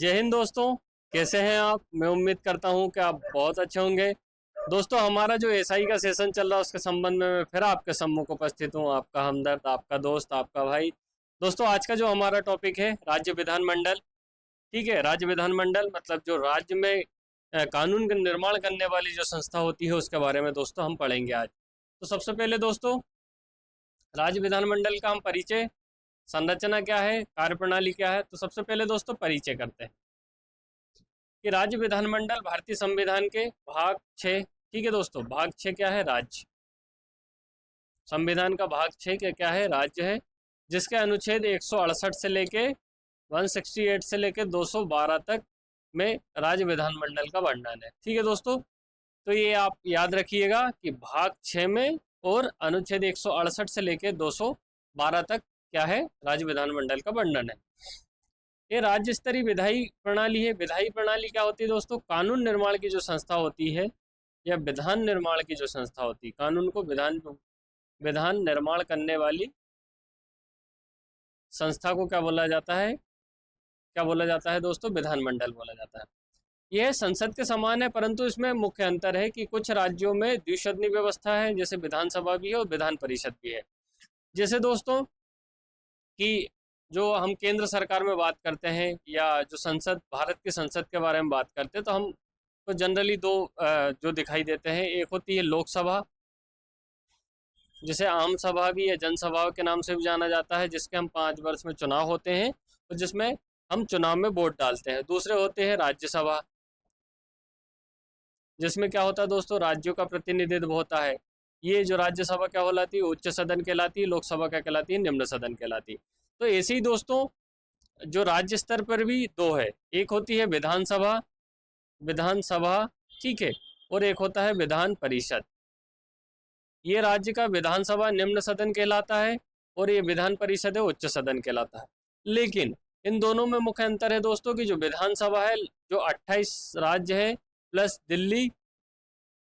जय हिंद दोस्तों। कैसे हैं आप? मैं उम्मीद करता हूं कि आप बहुत अच्छे होंगे। दोस्तों, हमारा जो एसआई का सेशन चल रहा है उसके संबंध में मैं फिर आपके सम्मुख उपस्थित हूं, आपका हमदर्द, आपका दोस्त, आपका भाई। दोस्तों, आज का जो हमारा टॉपिक है राज्य विधानमंडल। ठीक है, राज्य विधानमंडल मतलब जो राज्य में कानून का निर्माण करने वाली जो संस्था होती है उसके बारे में दोस्तों हम पढ़ेंगे आज। तो सबसे पहले दोस्तों, राज्य विधानमंडल का हम परिचय, संरचना क्या है, कार्यप्रणाली क्या है, तो सबसे पहले दोस्तों परिचय करते हैं कि राज्य विधानमंडल भारतीय संविधान के भाग 6। ठीक है दोस्तों, भाग 6 क्या है? राज्य। संविधान का भाग 6 क्या है? राज्य है, जिसके अनुच्छेद 168 से लेके 168 से लेके 212 तक में राज्य विधानमंडल का वर्णन है। ठीक है दोस्तों, तो ये आप याद रखिएगा कि भाग 6 में और अनुच्छेद 168 से लेके 212 तक क्या है? राज्य विधानमंडल का वर्णन है। ये राज्य स्तरीय विधायी प्रणाली है। विधायी प्रणाली क्या होती है दोस्तों? कानून निर्माण की जो संस्था होती है या विधान निर्माण की जो संस्था होती है, कानून को विधान निर्माण करने वाली संस्था को क्या बोला जाता है? क्या बोला जाता है दोस्तों? विधानमंडल बोला जाता है। यह संसद के समान है, परंतु इसमें मुख्य अंतर है कि कुछ राज्यों में द्विसदनीय व्यवस्था है, जैसे विधानसभा भी है और विधान परिषद भी है। जैसे दोस्तों कि जो हम केंद्र सरकार में बात करते हैं या जो संसद, भारत की संसद के बारे में बात करते हैं, तो हम तो जनरली दो जो दिखाई देते हैं। एक होती है लोकसभा, जिसे आम सभा भी या जनसभा के नाम से भी जाना जाता है, जिसके हम 5 वर्ष में चुनाव होते हैं और जिसमें हम चुनाव में वोट डालते हैं। दूसरे होते हैं राज्यसभा, जिसमें क्या होता है दोस्तों? राज्यों का प्रतिनिधित्व होता है। ये जो राज्यसभा क्या कहलाती है? उच्च सदन कहलाती है। लोकसभा क्या कहलाती है? निम्न सदन कहलाती है। तो ऐसे ही दोस्तों जो राज्य स्तर पर भी दो है, एक होती है विधानसभा, विधानसभा, ठीक है, और एक होता है विधान परिषद। ये राज्य का विधानसभा निम्न सदन कहलाता है और ये विधान परिषद है उच्च सदन कहलाता है। लेकिन इन दोनों में मुख्य अंतर है दोस्तों कि जो विधानसभा है, जो 28 राज्य है प्लस दिल्ली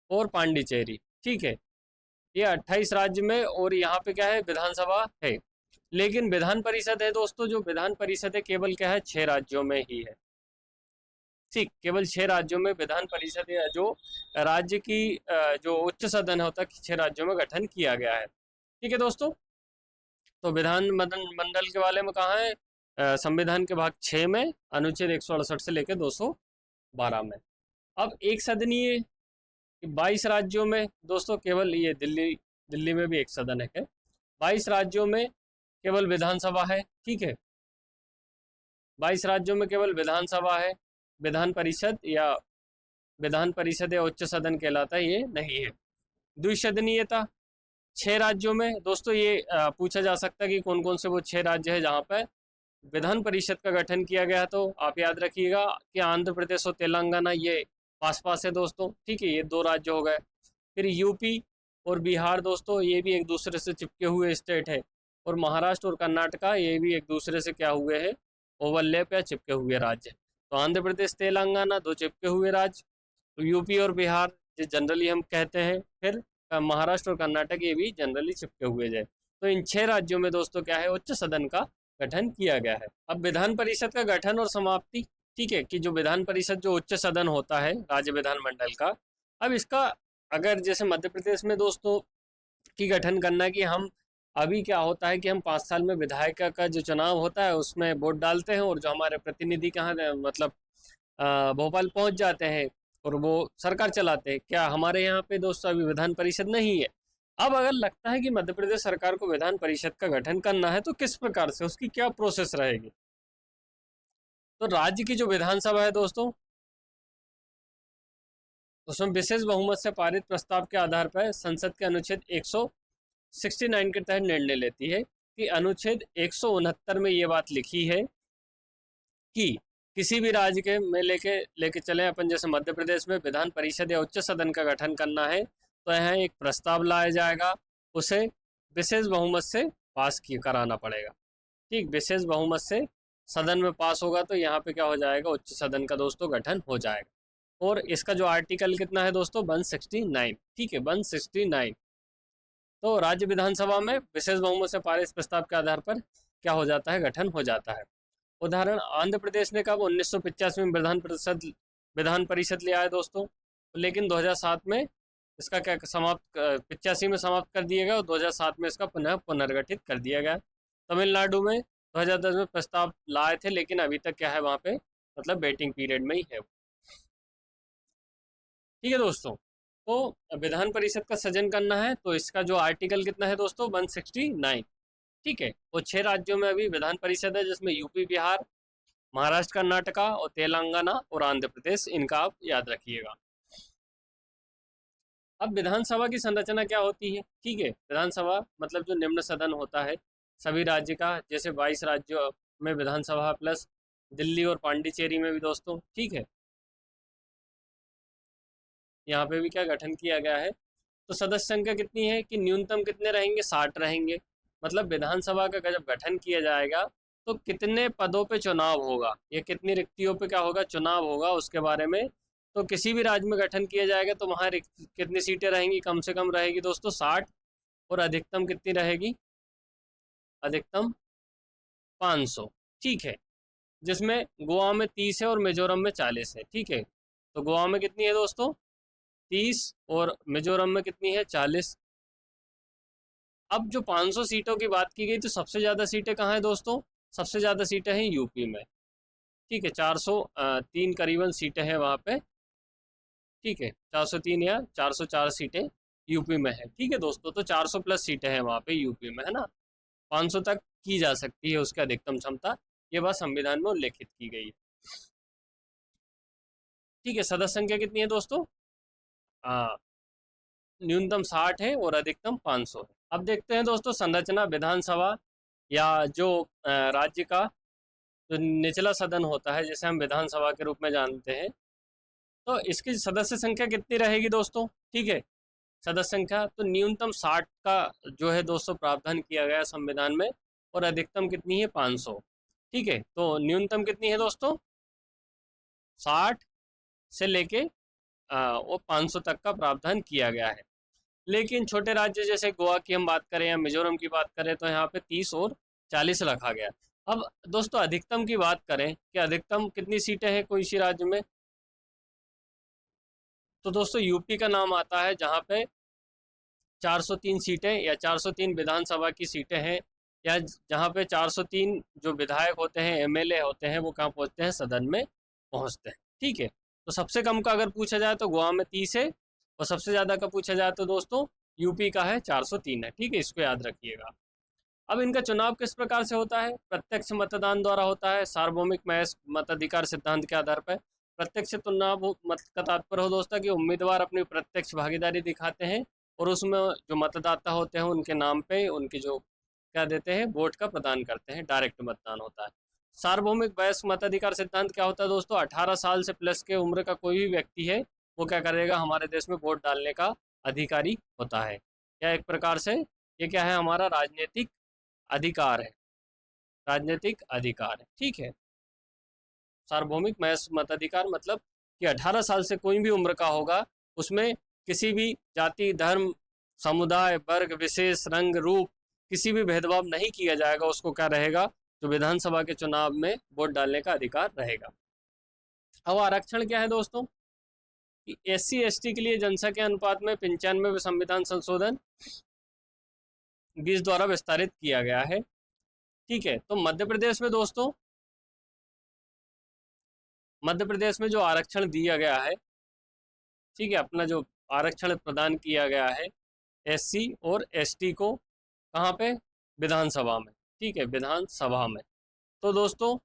और पांडिचेरी, ठीक है, ये 28 राज्य में, और यहाँ पे क्या है? विधानसभा है। लेकिन विधान परिषद है दोस्तों, जो विधान परिषद है केवल क्या है? 6 राज्यों में ही है। ठीक, केवल 6 राज्यों में विधान परिषद है, जो राज्य की जो उच्च सदन होता है, 6 राज्यों में गठन किया गया है। ठीक है दोस्तों, तो विधान मंडल के बारे में कहा है संविधान के भाग 6 में अनुच्छेद 168 से लेकर 212 में। अब एक सदनीय 22 राज्यों में दोस्तों केवल ये दिल्ली में भी एक सदन है। 22 राज्यों में केवल विधानसभा है। ठीक है, 22 राज्यों में केवल विधानसभा है। विधान परिषद या उच्च सदन कहलाता है, ये नहीं है। द्विसदनीयता 6 राज्यों में दोस्तों, ये पूछा जा सकता है कि कौन कौन से वो 6 राज्य है जहाँ पर विधान परिषद का गठन किया गया। तो आप याद रखिएगा कि आंध्र प्रदेश और तेलंगाना ये पास पास है दोस्तों। ठीक है, ये 2 राज्य हो गए। फिर यूपी और बिहार दोस्तों, ये भी एक दूसरे से चिपके हुए स्टेट है। और महाराष्ट्र और कर्नाटका, ये भी एक दूसरे से क्या हुए हैं? ओवरलैप या चिपके हुए राज्य। तो आंध्र प्रदेश तेलंगाना 2 चिपके हुए राज्य, तो यूपी और बिहार जो जनरली हम कहते हैं। फिर महाराष्ट्र और कर्नाटक, ये भी जनरली चिपके हुए जाए। तो इन 6 राज्यों में दोस्तों क्या है? उच्च सदन का गठन किया गया है। अब विधान परिषद का गठन और समाप्ति, ठीक है, कि जो विधान परिषद जो उच्च सदन होता है राज्य विधानमंडल का, अब इसका अगर जैसे मध्य प्रदेश में दोस्तों की गठन करना कि हम अभी क्या होता है कि हम 5 साल में विधायक का जो चुनाव होता है उसमें वोट डालते हैं और जो हमारे प्रतिनिधि कहाँ मतलब भोपाल पहुंच जाते हैं और वो सरकार चलाते हैं। क्या हमारे यहाँ पे दोस्तों अभी विधान परिषद नहीं है? अब अगर लगता है कि मध्य प्रदेश सरकार को विधान परिषद का गठन करना है तो किस प्रकार से, उसकी क्या प्रोसेस रहेगी? तो राज्य की जो विधानसभा है दोस्तों, उसमें विशेष बहुमत से पारित प्रस्ताव के आधार पर संसद के अनुच्छेद 169 के तहत निर्णय लेती है कि अनुच्छेद 169 में ये बात लिखी है कि किसी भी राज्य के में लेके चले अपन, जैसे मध्य प्रदेश में विधान परिषद या उच्च सदन का गठन करना है तो यहाँ एक प्रस्ताव लाया जाएगा, उसे विशेष बहुमत से पास कराना पड़ेगा। ठीक, विशेष बहुमत से सदन में पास होगा तो यहाँ पे क्या हो जाएगा? उच्च सदन का दोस्तों गठन हो जाएगा। और इसका जो आर्टिकल कितना है दोस्तों? 169। ठीक है, 169। तो राज्य विधानसभा में विशेष बहुमत से पारित प्रस्ताव के आधार पर क्या हो जाता है? गठन हो जाता है। उदाहरण आंध्र प्रदेश ने कब 1985 में विधान परिषद लिया है दोस्तों, लेकिन 2007 में इसका क्या समाप्त 85 में समाप्त कर दिया गया और 2007 में इसका पुनः पुनर्गठित कर दिया गया। तमिलनाडु में 2010 में प्रस्ताव लाए थे, लेकिन अभी तक क्या है वहाँ पे, मतलब वेटिंग पीरियड में ही है। ठीक है दोस्तों, तो विधान परिषद का सृजन करना है तो इसका जो आर्टिकल कितना है दोस्तों, 169। ठीक है, वो 6 राज्यों में अभी विधान परिषद है, जिसमें यूपी, बिहार, महाराष्ट्र, कर्नाटका और तेलंगाना और आंध्र प्रदेश, इनका आप याद रखिएगा। अब विधानसभा की संरचना क्या होती है? ठीक है, विधानसभा मतलब जो निम्न सदन होता है सभी राज्य का, जैसे 22 राज्यों में विधानसभा प्लस दिल्ली और पांडिचेरी में भी दोस्तों। ठीक है, यहाँ पे भी क्या गठन किया गया है। तो सदस्य संख्या कितनी है कि न्यूनतम कितने रहेंगे, 60 रहेंगे। मतलब विधानसभा का जब गठन किया जाएगा तो कितने पदों पे चुनाव होगा या कितनी रिक्तियों पे क्या होगा, चुनाव होगा, उसके बारे में। तो किसी भी राज्य में गठन किया जाएगा तो वहाँ कितनी सीटें रहेंगी, कम से कम रहेगी दोस्तों 60, और अधिकतम कितनी रहेगी, अधिकतम 500। ठीक है, जिसमें गोवा में 30 है और मिजोरम में 40 है। ठीक है, तो गोवा में कितनी है दोस्तों, 30, और मिजोरम में कितनी है, 40। अब जो 500 सीटों की बात की गई, तो सबसे ज़्यादा सीटें कहाँ हैं दोस्तों, सबसे ज़्यादा सीटें हैं यूपी में। ठीक है, 403 करीबन सीटें हैं वहाँ पे। ठीक है, 403 या 404 सीटें यूपी में है। ठीक है दोस्तों, तो 400 प्लस सीटें हैं वहाँ पे यूपी में, है ना। 500 तक की जा सकती है उसकी अधिकतम क्षमता, ये बात संविधान में उल्लेखित की गई है। ठीक है, सदस्य संख्या कितनी है दोस्तों, न्यूनतम 60 है और अधिकतम 500 है। अब देखते हैं दोस्तों संरचना विधानसभा या जो राज्य का जो निचला सदन होता है, जिसे हम विधानसभा के रूप में जानते हैं, तो इसकी सदस्य संख्या कितनी रहेगी दोस्तों। ठीक है, सदस्य संख्या तो न्यूनतम 60 का जो है दोस्तों प्रावधान किया गया संविधान में, और अधिकतम कितनी है, 500। ठीक है, तो न्यूनतम कितनी है दोस्तों, 60 से लेके वो 500 तक का प्रावधान किया गया है। लेकिन छोटे राज्य जैसे गोवा की हम बात करें या मिजोरम की बात करें तो यहाँ पे 30 और 40 रखा गया। अब दोस्तों अधिकतम की बात करें कि अधिकतम कितनी सीटें हैं कोई सी राज्य में, तो दोस्तों यूपी का नाम आता है, जहाँ पे 403 सीटें या 403 विधानसभा की सीटें हैं, या जहाँ पे 403 जो विधायक होते हैं, एमएलए होते हैं, वो कहाँ पहुँचते हैं, सदन में पहुँचते हैं। ठीक है, तो सबसे कम का अगर पूछा जाए तो गोवा में 30 है, और सबसे ज़्यादा का पूछा जाए तो दोस्तों यूपी का है, 403 है। ठीक है, इसको याद रखिएगा। अब इनका चुनाव किस प्रकार से होता है, प्रत्यक्ष मतदान द्वारा होता है, सार्वभौमिक महज मताधिकार सिद्धांत के आधार पर। प्रत्यक्ष चुनाव मत का तात्पर्य हो दोस्तों कि उम्मीदवार अपनी प्रत्यक्ष भागीदारी दिखाते हैं, और उसमें जो मतदाता होते हैं उनके नाम पे उनकी जो क्या देते हैं, वोट का प्रदान करते हैं, डायरेक्ट मतदान होता है। सार्वभौमिक वयस्क मताधिकार सिद्धांत क्या होता है दोस्तों, 18 साल से प्लस के उम्र का कोई भी व्यक्ति है वो क्या करेगा, हमारे देश में वोट डालने का अधिकारी होता है। या एक प्रकार से ये क्या है, हमारा राजनीतिक अधिकार है, राजनीतिक अधिकार है। ठीक है, सार्वभौमिक महज मताधिकार मतलब कि 18 साल से कोई भी उम्र का होगा, उसमें किसी भी जाति, धर्म, समुदाय, वर्ग, विशेष, रंग, रूप, किसी भी भेदभाव नहीं किया जाएगा, उसको क्या रहेगा, जो विधानसभा के चुनाव में वोट डालने का अधिकार रहेगा। अब आरक्षण क्या है दोस्तों, कि SC ST के लिए जनसंख्या अनुपात में 95 संविधान संशोधन 20 द्वारा विस्तारित किया गया है। ठीक है, तो मध्य प्रदेश में दोस्तों, मध्य प्रदेश में जो आरक्षण दिया गया है, ठीक है, अपना जो आरक्षण प्रदान किया गया है SC और ST को, कहाँ पे, विधानसभा में। ठीक है, विधानसभा में। तो दोस्तों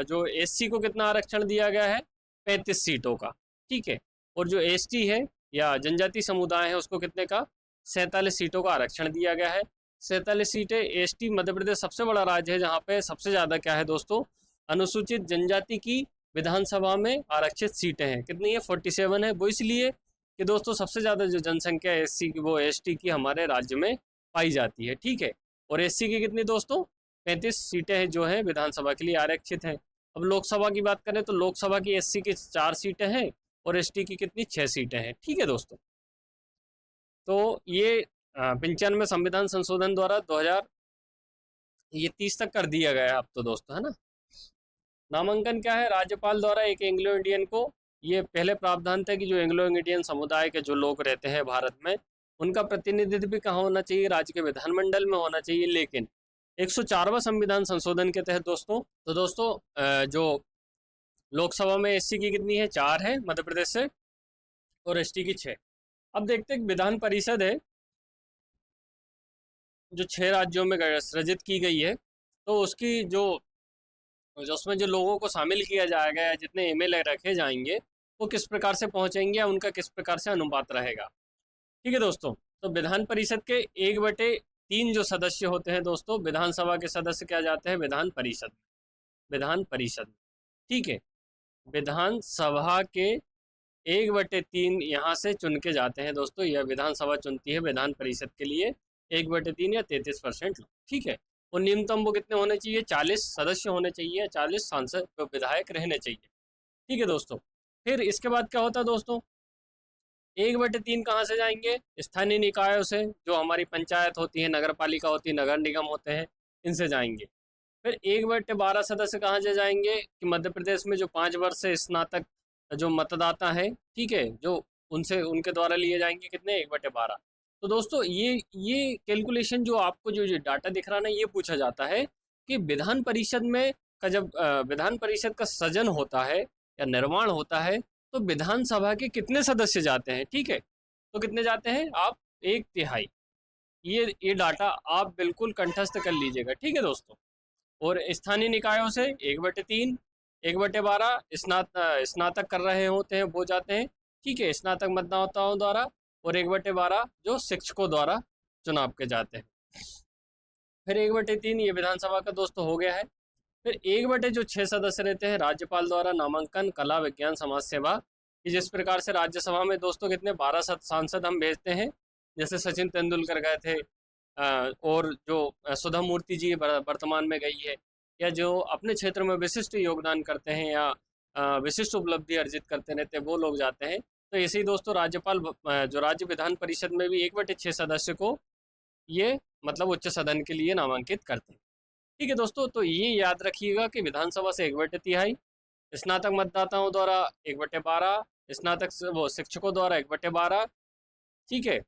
जो SC को कितना आरक्षण दिया गया है, 35 सीटों का। ठीक है, और जो ST है या जनजाति समुदाय है उसको कितने का, 47 सीटों का आरक्षण दिया गया है। 47 सीटें। ST मध्य प्रदेश सबसे बड़ा राज्य है जहाँ पे सबसे ज़्यादा क्या है दोस्तों, अनुसूचित जनजाति की विधानसभा में आरक्षित सीटें हैं। कितनी है, 47 है। वो इसलिए कि दोस्तों सबसे ज़्यादा जो जनसंख्या है SC की, वो ST की हमारे राज्य में पाई जाती है। ठीक है, और SC की कितनी दोस्तों, 35 सीटें हैं जो हैं विधानसभा के लिए आरक्षित हैं। अब लोकसभा की बात करें तो लोकसभा की SC की 4 सीटें हैं और ST की कितनी, 6 सीटें हैं। ठीक है दोस्तों, तो ये 95 संविधान संशोधन द्वारा 2030 तक कर दिया गया है अब तो दोस्तों, है ना। नामांकन क्या है? राज्यपाल द्वारा एक एंग्लो इंडियन को, ये पहले प्रावधान था कि जो एंग्लो इंडियन समुदाय के जो लोग रहते हैं भारत में, उनका प्रतिनिधित्व भी कहाँ होना चाहिए? राज्य के विधानमंडल में होना चाहिए। लेकिन 104वां संविधान संशोधन के तहत दोस्तों, तो दोस्तों जो लोकसभा में एससी की कितनी है? 4 है मध्य प्रदेश से, और एसटी की 6। अब देखते हैं विधान परिषद है जो 6 राज्यों में सृजित की गई है, तो उसकी जो उसमें जो लोगों को शामिल किया जाएगा या जितने एमएलए रखे जाएंगे वो किस प्रकार से पहुंचेंगे या उनका किस प्रकार से अनुपात रहेगा। ठीक है दोस्तों, तो विधान परिषद के 1/3 जो सदस्य होते हैं दोस्तों, विधानसभा के सदस्य क्या जाते हैं? विधान परिषद। विधान परिषद, ठीक है, विधानसभा के 1/3 यहाँ से चुन के जाते हैं दोस्तों। यह विधानसभा चुनती है विधान परिषद के लिए 1/3 या 33% लोग। ठीक है, और न्यूनतम वो कितने होने चाहिए? 40 सदस्य होने चाहिए, 40 सांसद विधायक रहने चाहिए। ठीक है दोस्तों, फिर इसके बाद क्या होता है दोस्तों? 1/3 कहाँ से जाएंगे? स्थानीय निकायों से, जो हमारी पंचायत होती है, नगर पालिका होती है, नगर निगम होते हैं, इनसे जाएंगे। फिर 1/12 सदस्य कहाँ से जाएंगे? कि मध्य प्रदेश में जो 5 वर्ष से स्नातक जो मतदाता है, ठीक है, जो उनसे उनके द्वारा लिए जाएंगे, कितने? 1/12। तो दोस्तों ये कैलकुलेशन जो आपको जो डाटा दिख रहा है ना, ये पूछा जाता है कि विधान परिषद में का जब विधान परिषद का सृजन होता है या निर्माण होता है, तो विधानसभा के कितने सदस्य जाते हैं? ठीक है, तो कितने जाते हैं आप? 1/3। ये डाटा आप बिल्कुल कंठस्थ कर लीजिएगा। ठीक है दोस्तों, और स्थानीय निकायों से 1/3, 1/12 स्नातक कर रहे होते हैं वो जाते हैं। ठीक है, स्नातक मतदाताओं द्वारा, और 1/12 जो शिक्षकों द्वारा चुनाव के जाते हैं। फिर 1/3 ये विधानसभा का दोस्तों हो गया है। फिर 1/6 सदस्य रहते हैं राज्यपाल द्वारा नामांकन, कला, विज्ञान, समाज सेवा, कि जिस प्रकार से राज्यसभा में दोस्तों कितने 12 सांसद हम भेजते हैं, जैसे सचिन तेंदुलकर गए थे, और जो सुधा मूर्ति जी वर्तमान में गई है, या जो अपने क्षेत्र में विशिष्ट योगदान करते हैं या विशिष्ट उपलब्धि अर्जित करते रहते हैं, वो लोग जाते हैं। तो ऐसे ही दोस्तों राज्यपाल जो राज्य विधान परिषद में भी 1/6 सदस्य को ये मतलब उच्च सदन के लिए नामांकित करते हैं। ठीक है दोस्तों, तो ये याद रखिएगा कि विधानसभा से 1/3, स्नातक मतदाताओं द्वारा 1/12, वो शिक्षकों द्वारा 1/12, ठीक है,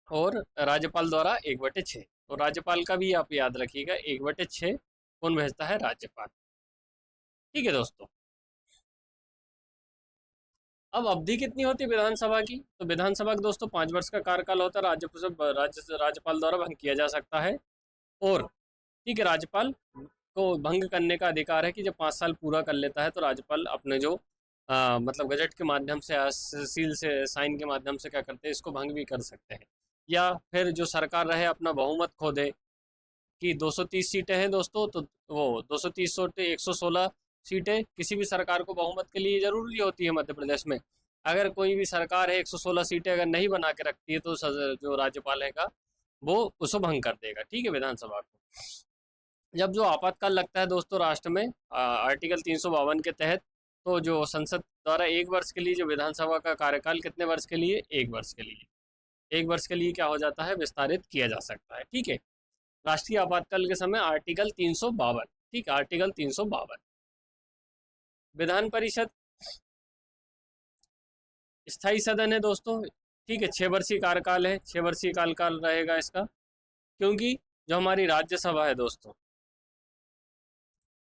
और राज्यपाल द्वारा 1/6। तो राज्यपाल का भी आप याद रखिएगा, 1/6 कौन भेजता है? राज्यपाल। ठीक है दोस्तों, अब अवधि कितनी होती है विधानसभा की? तो विधानसभा का दोस्तों 5 वर्ष का कार्यकाल होता है, राज्यपाल द्वारा भंग किया जा सकता है। और ठीक है, राज्यपाल को भंग करने का अधिकार है कि जब 5 साल पूरा कर लेता है तो राज्यपाल अपने जो मतलब गजट के माध्यम से या सील से साइन के माध्यम से क्या करते हैं, इसको भंग भी कर सकते हैं। या फिर जो सरकार रहे अपना बहुमत खो दे, कि 230 सीटें हैं दोस्तों, तो वो 230 सीटें, 116 सीटें किसी भी सरकार को बहुमत के लिए जरूरी होती है मध्य प्रदेश में। अगर कोई भी सरकार है 116 सीटें अगर नहीं बना के रखती है, तो जो राज्यपाल है वो उसको भंग कर देगा। ठीक है, विधानसभा को जब जो आपातकाल लगता है दोस्तों राष्ट्र में, आर्टिकल 352 के तहत, तो जो संसद द्वारा 1 वर्ष के लिए जो विधानसभा का कार्यकाल, कितने वर्ष के लिए? 1 वर्ष के लिए। 1 वर्ष के लिए क्या हो जाता है? विस्तारित किया जा सकता है। ठीक है, राष्ट्रीय आपातकाल के समय आर्टिकल 352। ठीक, आर्टिकल 352। विधान परिषद स्थायी सदन है दोस्तों। ठीक है, 6 वर्षीय कार्यकाल है, 6 वर्षीय कार्यकाल रहेगा इसका, क्योंकि जो हमारी राज्यसभा है दोस्तों,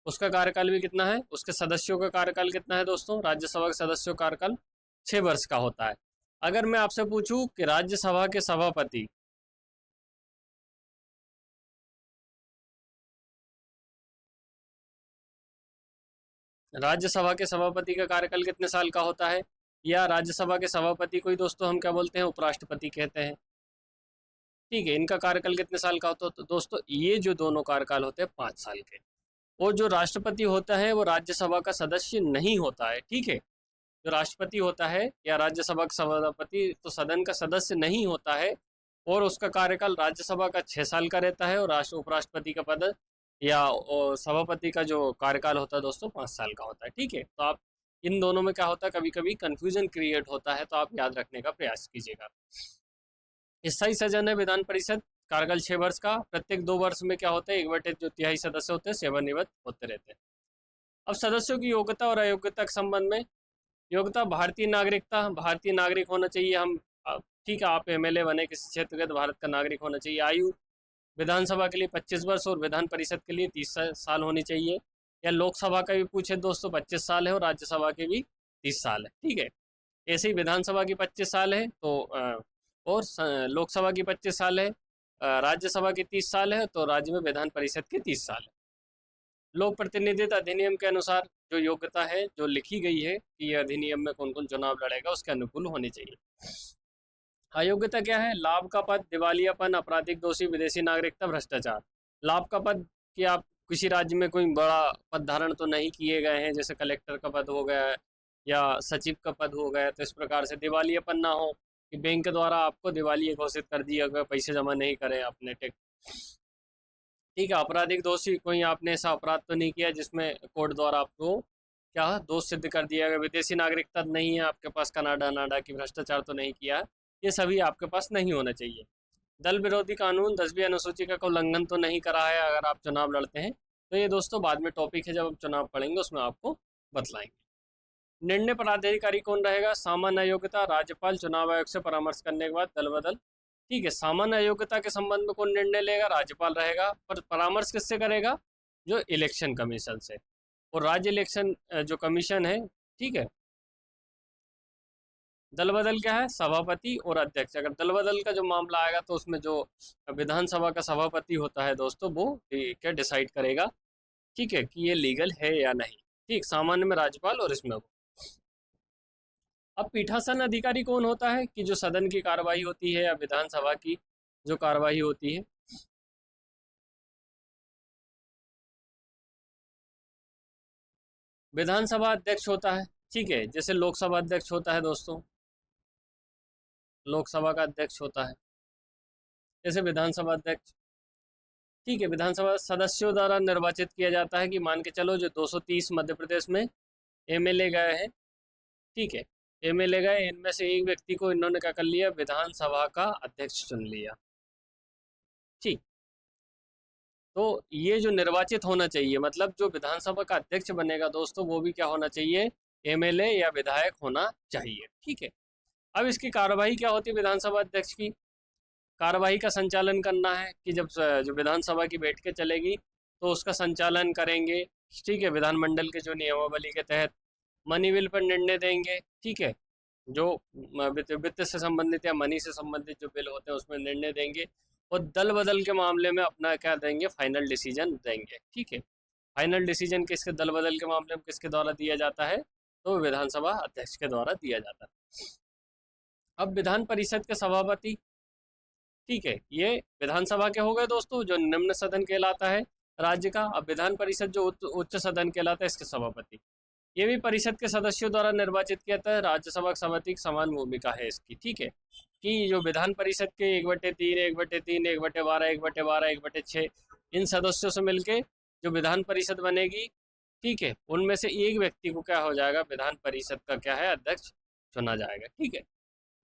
उसका कार्यकाल भी कितना है? उसके सदस्यों का कार्यकाल कितना है दोस्तों? राज्यसभा के सदस्यों का कार्यकाल 6 वर्ष का होता है। अगर मैं आपसे पूछूं कि राज्यसभा के सभापति, राज्यसभा के सभापति का कार्यकाल कितने साल का होता है? या राज्यसभा के सभापति को ही दोस्तों हम क्या बोलते हैं? उपराष्ट्रपति कहते हैं। ठीक है, इनका कार्यकाल कितने साल का होता है? तो दोस्तों ये जो दोनों कार्यकाल होते हैं 5 साल के। और जो राष्ट्रपति होता है वो राज्यसभा का सदस्य नहीं होता है। ठीक है, जो राष्ट्रपति होता है या राज्यसभा का सभापति तो सदन का सदस्य नहीं होता है, और उसका कार्यकाल राज्यसभा का 6 साल का रहता है, और राष्ट्र उपराष्ट्रपति का पद या सभापति का जो कार्यकाल होता है दोस्तों 5 साल का होता है। ठीक है, तो आप इन दोनों में क्या होता है, कभी कभी कंफ्यूजन क्रिएट होता है, तो आप याद रखने का प्रयास कीजिएगा। स्थायी सदन है विधान परिषद, कार्यकाल 6 वर्ष का। प्रत्येक 2 वर्ष में क्या होता है? 1/3 जो तिहाई सदस्य होते हैं सेवानिवृत्त होते रहते हैं। अब सदस्यों की योग्यता और अयोग्यता के संबंध में, योग्यता भारतीय नागरिकता, भारतीय नागरिक होना चाहिए हम, ठीक है, आप एमएलए बने किसी क्षेत्र के तो भारत का नागरिक होना चाहिए। आयु विधानसभा के लिए 25 वर्ष और विधान परिषद के लिए 30 साल होनी चाहिए। या लोकसभा का भी पूछे दोस्तों 25 साल है और राज्यसभा के भी 30 साल है, ठीक है। ऐसे ही विधानसभा की 25 साल है तो और लोकसभा की 25 साल है, राज्यसभा की 30 साल है, तो राज्य में विधान परिषद की 30 साल है। लोक प्रतिनिधित्व अधिनियम के अनुसार जो योग्यता है जो लिखी गई है कि यह अधिनियम में कौन कौन चुनाव लड़ेगा उसके अनुकूल होनी चाहिए। अयोग्यता क्या है? लाभ का पद, दिवालियापन, आपराधिक दोषी, विदेशी नागरिकता, भ्रष्टाचार। लाभ का पद कि आप किसी राज्य में कोई बड़ा पद धारण तो नहीं किए गए हैं, जैसे कलेक्टर का पद हो गया या सचिव का पद हो गया, तो इस प्रकार से दिवालियापन ना हो कि बैंक द्वारा आपको दिवालिया घोषित कर दिया गया, पैसे जमा नहीं करें आपने, टैक्स, ठीक है। आपराधिक दोषी, कोई आपने ऐसा अपराध तो नहीं किया जिसमें कोर्ट द्वारा आपको क्या दोष सिद्ध कर दिया गया। विदेशी नागरिकता नहीं है आपके पास, कनाडा नाडा की, भ्रष्टाचार तो नहीं किया, ये सभी आपके पास नहीं होना चाहिए। दल विरोधी कानून, 10वीं अनुसूची का कोई उल्लंघन तो नहीं करा है अगर आप चुनाव लड़ते हैं, तो ये दोस्तों बाद में टॉपिक है, जब हम चुनाव पढ़ेंगे उसमें आपको बतलाएंगे। निर्णय पदाधिकारी कौन रहेगा? सामान्य अयोग्यता, राज्यपाल चुनाव आयोग से परामर्श करने के बाद दल बदल, ठीक है। सामान्य अयोग्यता के संबंध में कौन निर्णय लेगा? राज्यपाल रहेगा, पर परामर्श किससे करेगा? जो इलेक्शन कमीशन से। और राज्य इलेक्शन जो कमीशन है, ठीक है। दल बदल क्या है? सभापति और अध्यक्ष। अगर दल बदल का जो मामला आएगा तो उसमें जो विधानसभा का सभापति होता है दोस्तों, वो क्या डिसाइड करेगा, ठीक है, कि ये लीगल है या नहीं, ठीक। सामान्य में राज्यपाल और इसमें वो। अब पीठासन अधिकारी कौन होता है? कि जो सदन की कार्रवाई होती है या विधानसभा की जो कार्रवाई होती है, विधानसभा अध्यक्ष होता है, ठीक है। जैसे लोकसभा अध्यक्ष होता है दोस्तों, लोकसभा का अध्यक्ष होता है, जैसे विधानसभा अध्यक्ष, ठीक है। विधानसभा सदस्यों द्वारा निर्वाचित किया जाता है, कि मान के चलो जो 230 मध्य प्रदेश में एमएलए गए हैं, ठीक है, एमएलए गए, इनमें से एक व्यक्ति को इन्होंने क्या कर लिया? विधानसभा का अध्यक्ष चुन लिया, ठीक। तो ये जो निर्वाचित होना चाहिए, मतलब जो विधानसभा का अध्यक्ष बनेगा दोस्तों, वो भी क्या होना चाहिए? एमएलए या विधायक होना चाहिए, ठीक है। अब इसकी कार्यवाही क्या होती है? विधानसभा अध्यक्ष की कार्यवाही का संचालन करना है, कि जब जो विधानसभा की बैठकें चलेगी तो उसका संचालन करेंगे, ठीक है। विधानमंडल के जो नियमावली के तहत मनी बिल पर निर्णय देंगे, ठीक है। जो वित्त से संबंधित या मनी से संबंधित जो बिल होते हैं उसमें निर्णय देंगे, और दल बदल के मामले में अपना क्या देंगे? फाइनल डिसीजन देंगे, ठीक है। फाइनल डिसीजन किसके, दल बदल के मामले में किसके द्वारा दिया जाता है? तो विधानसभा अध्यक्ष के द्वारा दिया जाता है। अब विधान परिषद के सभापति, ठीक है, ये विधानसभा के हो गए दोस्तों, जो निम्न सदन कहलाता है राज्य का। अब विधान परिषद जो उच्च सदन कहलाता है, इसके सभापति, ये भी परिषद के सदस्यों द्वारा निर्वाचित किया जाता है। राज्यसभा सभापति की समान भूमिका है इसकी, ठीक है। कि जो विधान परिषद के 1/3, 1/3, 1/12, 1/12, 1/6 इन सदस्यों से मिलके जो विधान परिषद बनेगी, ठीक है, उनमें से एक व्यक्ति को क्या हो जाएगा? विधान परिषद का क्या है? अध्यक्ष चुना जाएगा, ठीक है।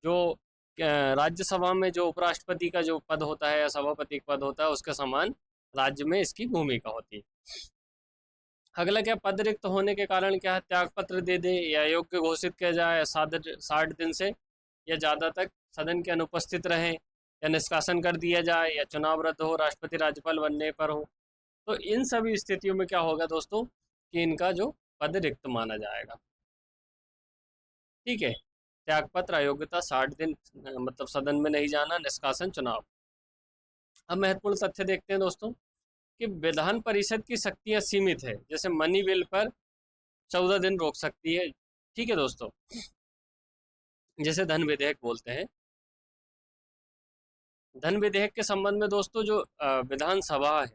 जो राज्यसभा में जो उपराष्ट्रपति का जो पद होता है या सभापति का पद होता है, उसके समान राज्य में इसकी भूमिका होती है। अगला क्या? पद रिक्त होने के कारण क्या है? त्याग पत्र दे दे या योग्य घोषित किया जाए, 60 दिन से या ज़्यादा तक सदन के अनुपस्थित रहें, या निष्कासन कर दिया जाए, या चुनाव रद्द हो, राष्ट्रपति राज्यपाल बनने पर हो। तो इन सभी स्थितियों में क्या होगा दोस्तों? कि इनका जो पद रिक्त माना जाएगा, ठीक है। त्यागपत्र, अयोग्यता, 60 दिन मतलब सदन में नहीं जाना, निष्कासन, चुनाव। अब महत्वपूर्ण तथ्य देखते हैं दोस्तों, कि विधान परिषद की शक्तियां सीमित है। जैसे मनी बिल पर 14 दिन रोक सकती है, ठीक है दोस्तों, जैसे धन विधेयक बोलते हैं। धन विधेयक के संबंध में दोस्तों जो विधानसभा है,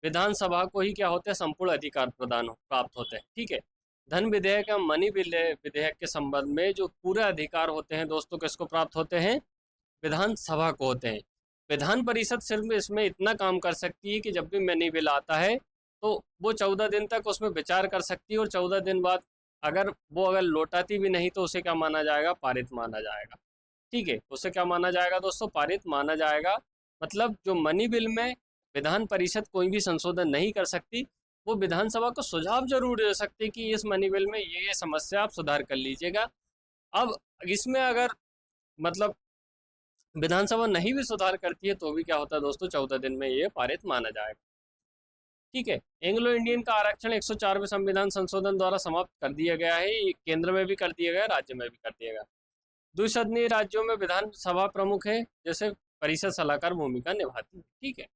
विधानसभा को ही क्या होते हैं? संपूर्ण अधिकार प्राप्त होते हैं, ठीक है। धन विधेयक या मनी विधेयक के संबंध में जो पूरे अधिकार होते हैं दोस्तों, किसको प्राप्त होते हैं? विधानसभा को होते हैं। विधान परिषद सिर्फ इसमें इतना काम कर सकती है कि जब भी मनी बिल आता है तो वो 14 दिन तक उसमें विचार कर सकती है, और 14 दिन बाद अगर लौटाती भी नहीं तो उसे क्या माना जाएगा? पारित माना जाएगा, ठीक है। उसे क्या माना जाएगा दोस्तों? पारित माना जाएगा। मतलब जो मनी बिल में विधान परिषद कोई भी संशोधन नहीं कर सकती। वो विधानसभा को सुझाव जरूर दे सकते कि इस मनी बिल में ये समस्या आप सुधार कर लीजिएगा। अब इसमें अगर मतलब विधानसभा नहीं भी सुधार करती है तो भी क्या होता है दोस्तों, 14 दिन में ये पारित माना जाएगा। ठीक है, एंग्लो इंडियन का आरक्षण 104वें संविधान संशोधन द्वारा समाप्त कर दिया गया है। ये केंद्र में भी कर दिया गया, राज्य में भी कर दिया गया। द्विसदनीय राज्यों में विधानसभा प्रमुख है, जैसे परिषद सलाहकार भूमिका निभाती है। ठीक है,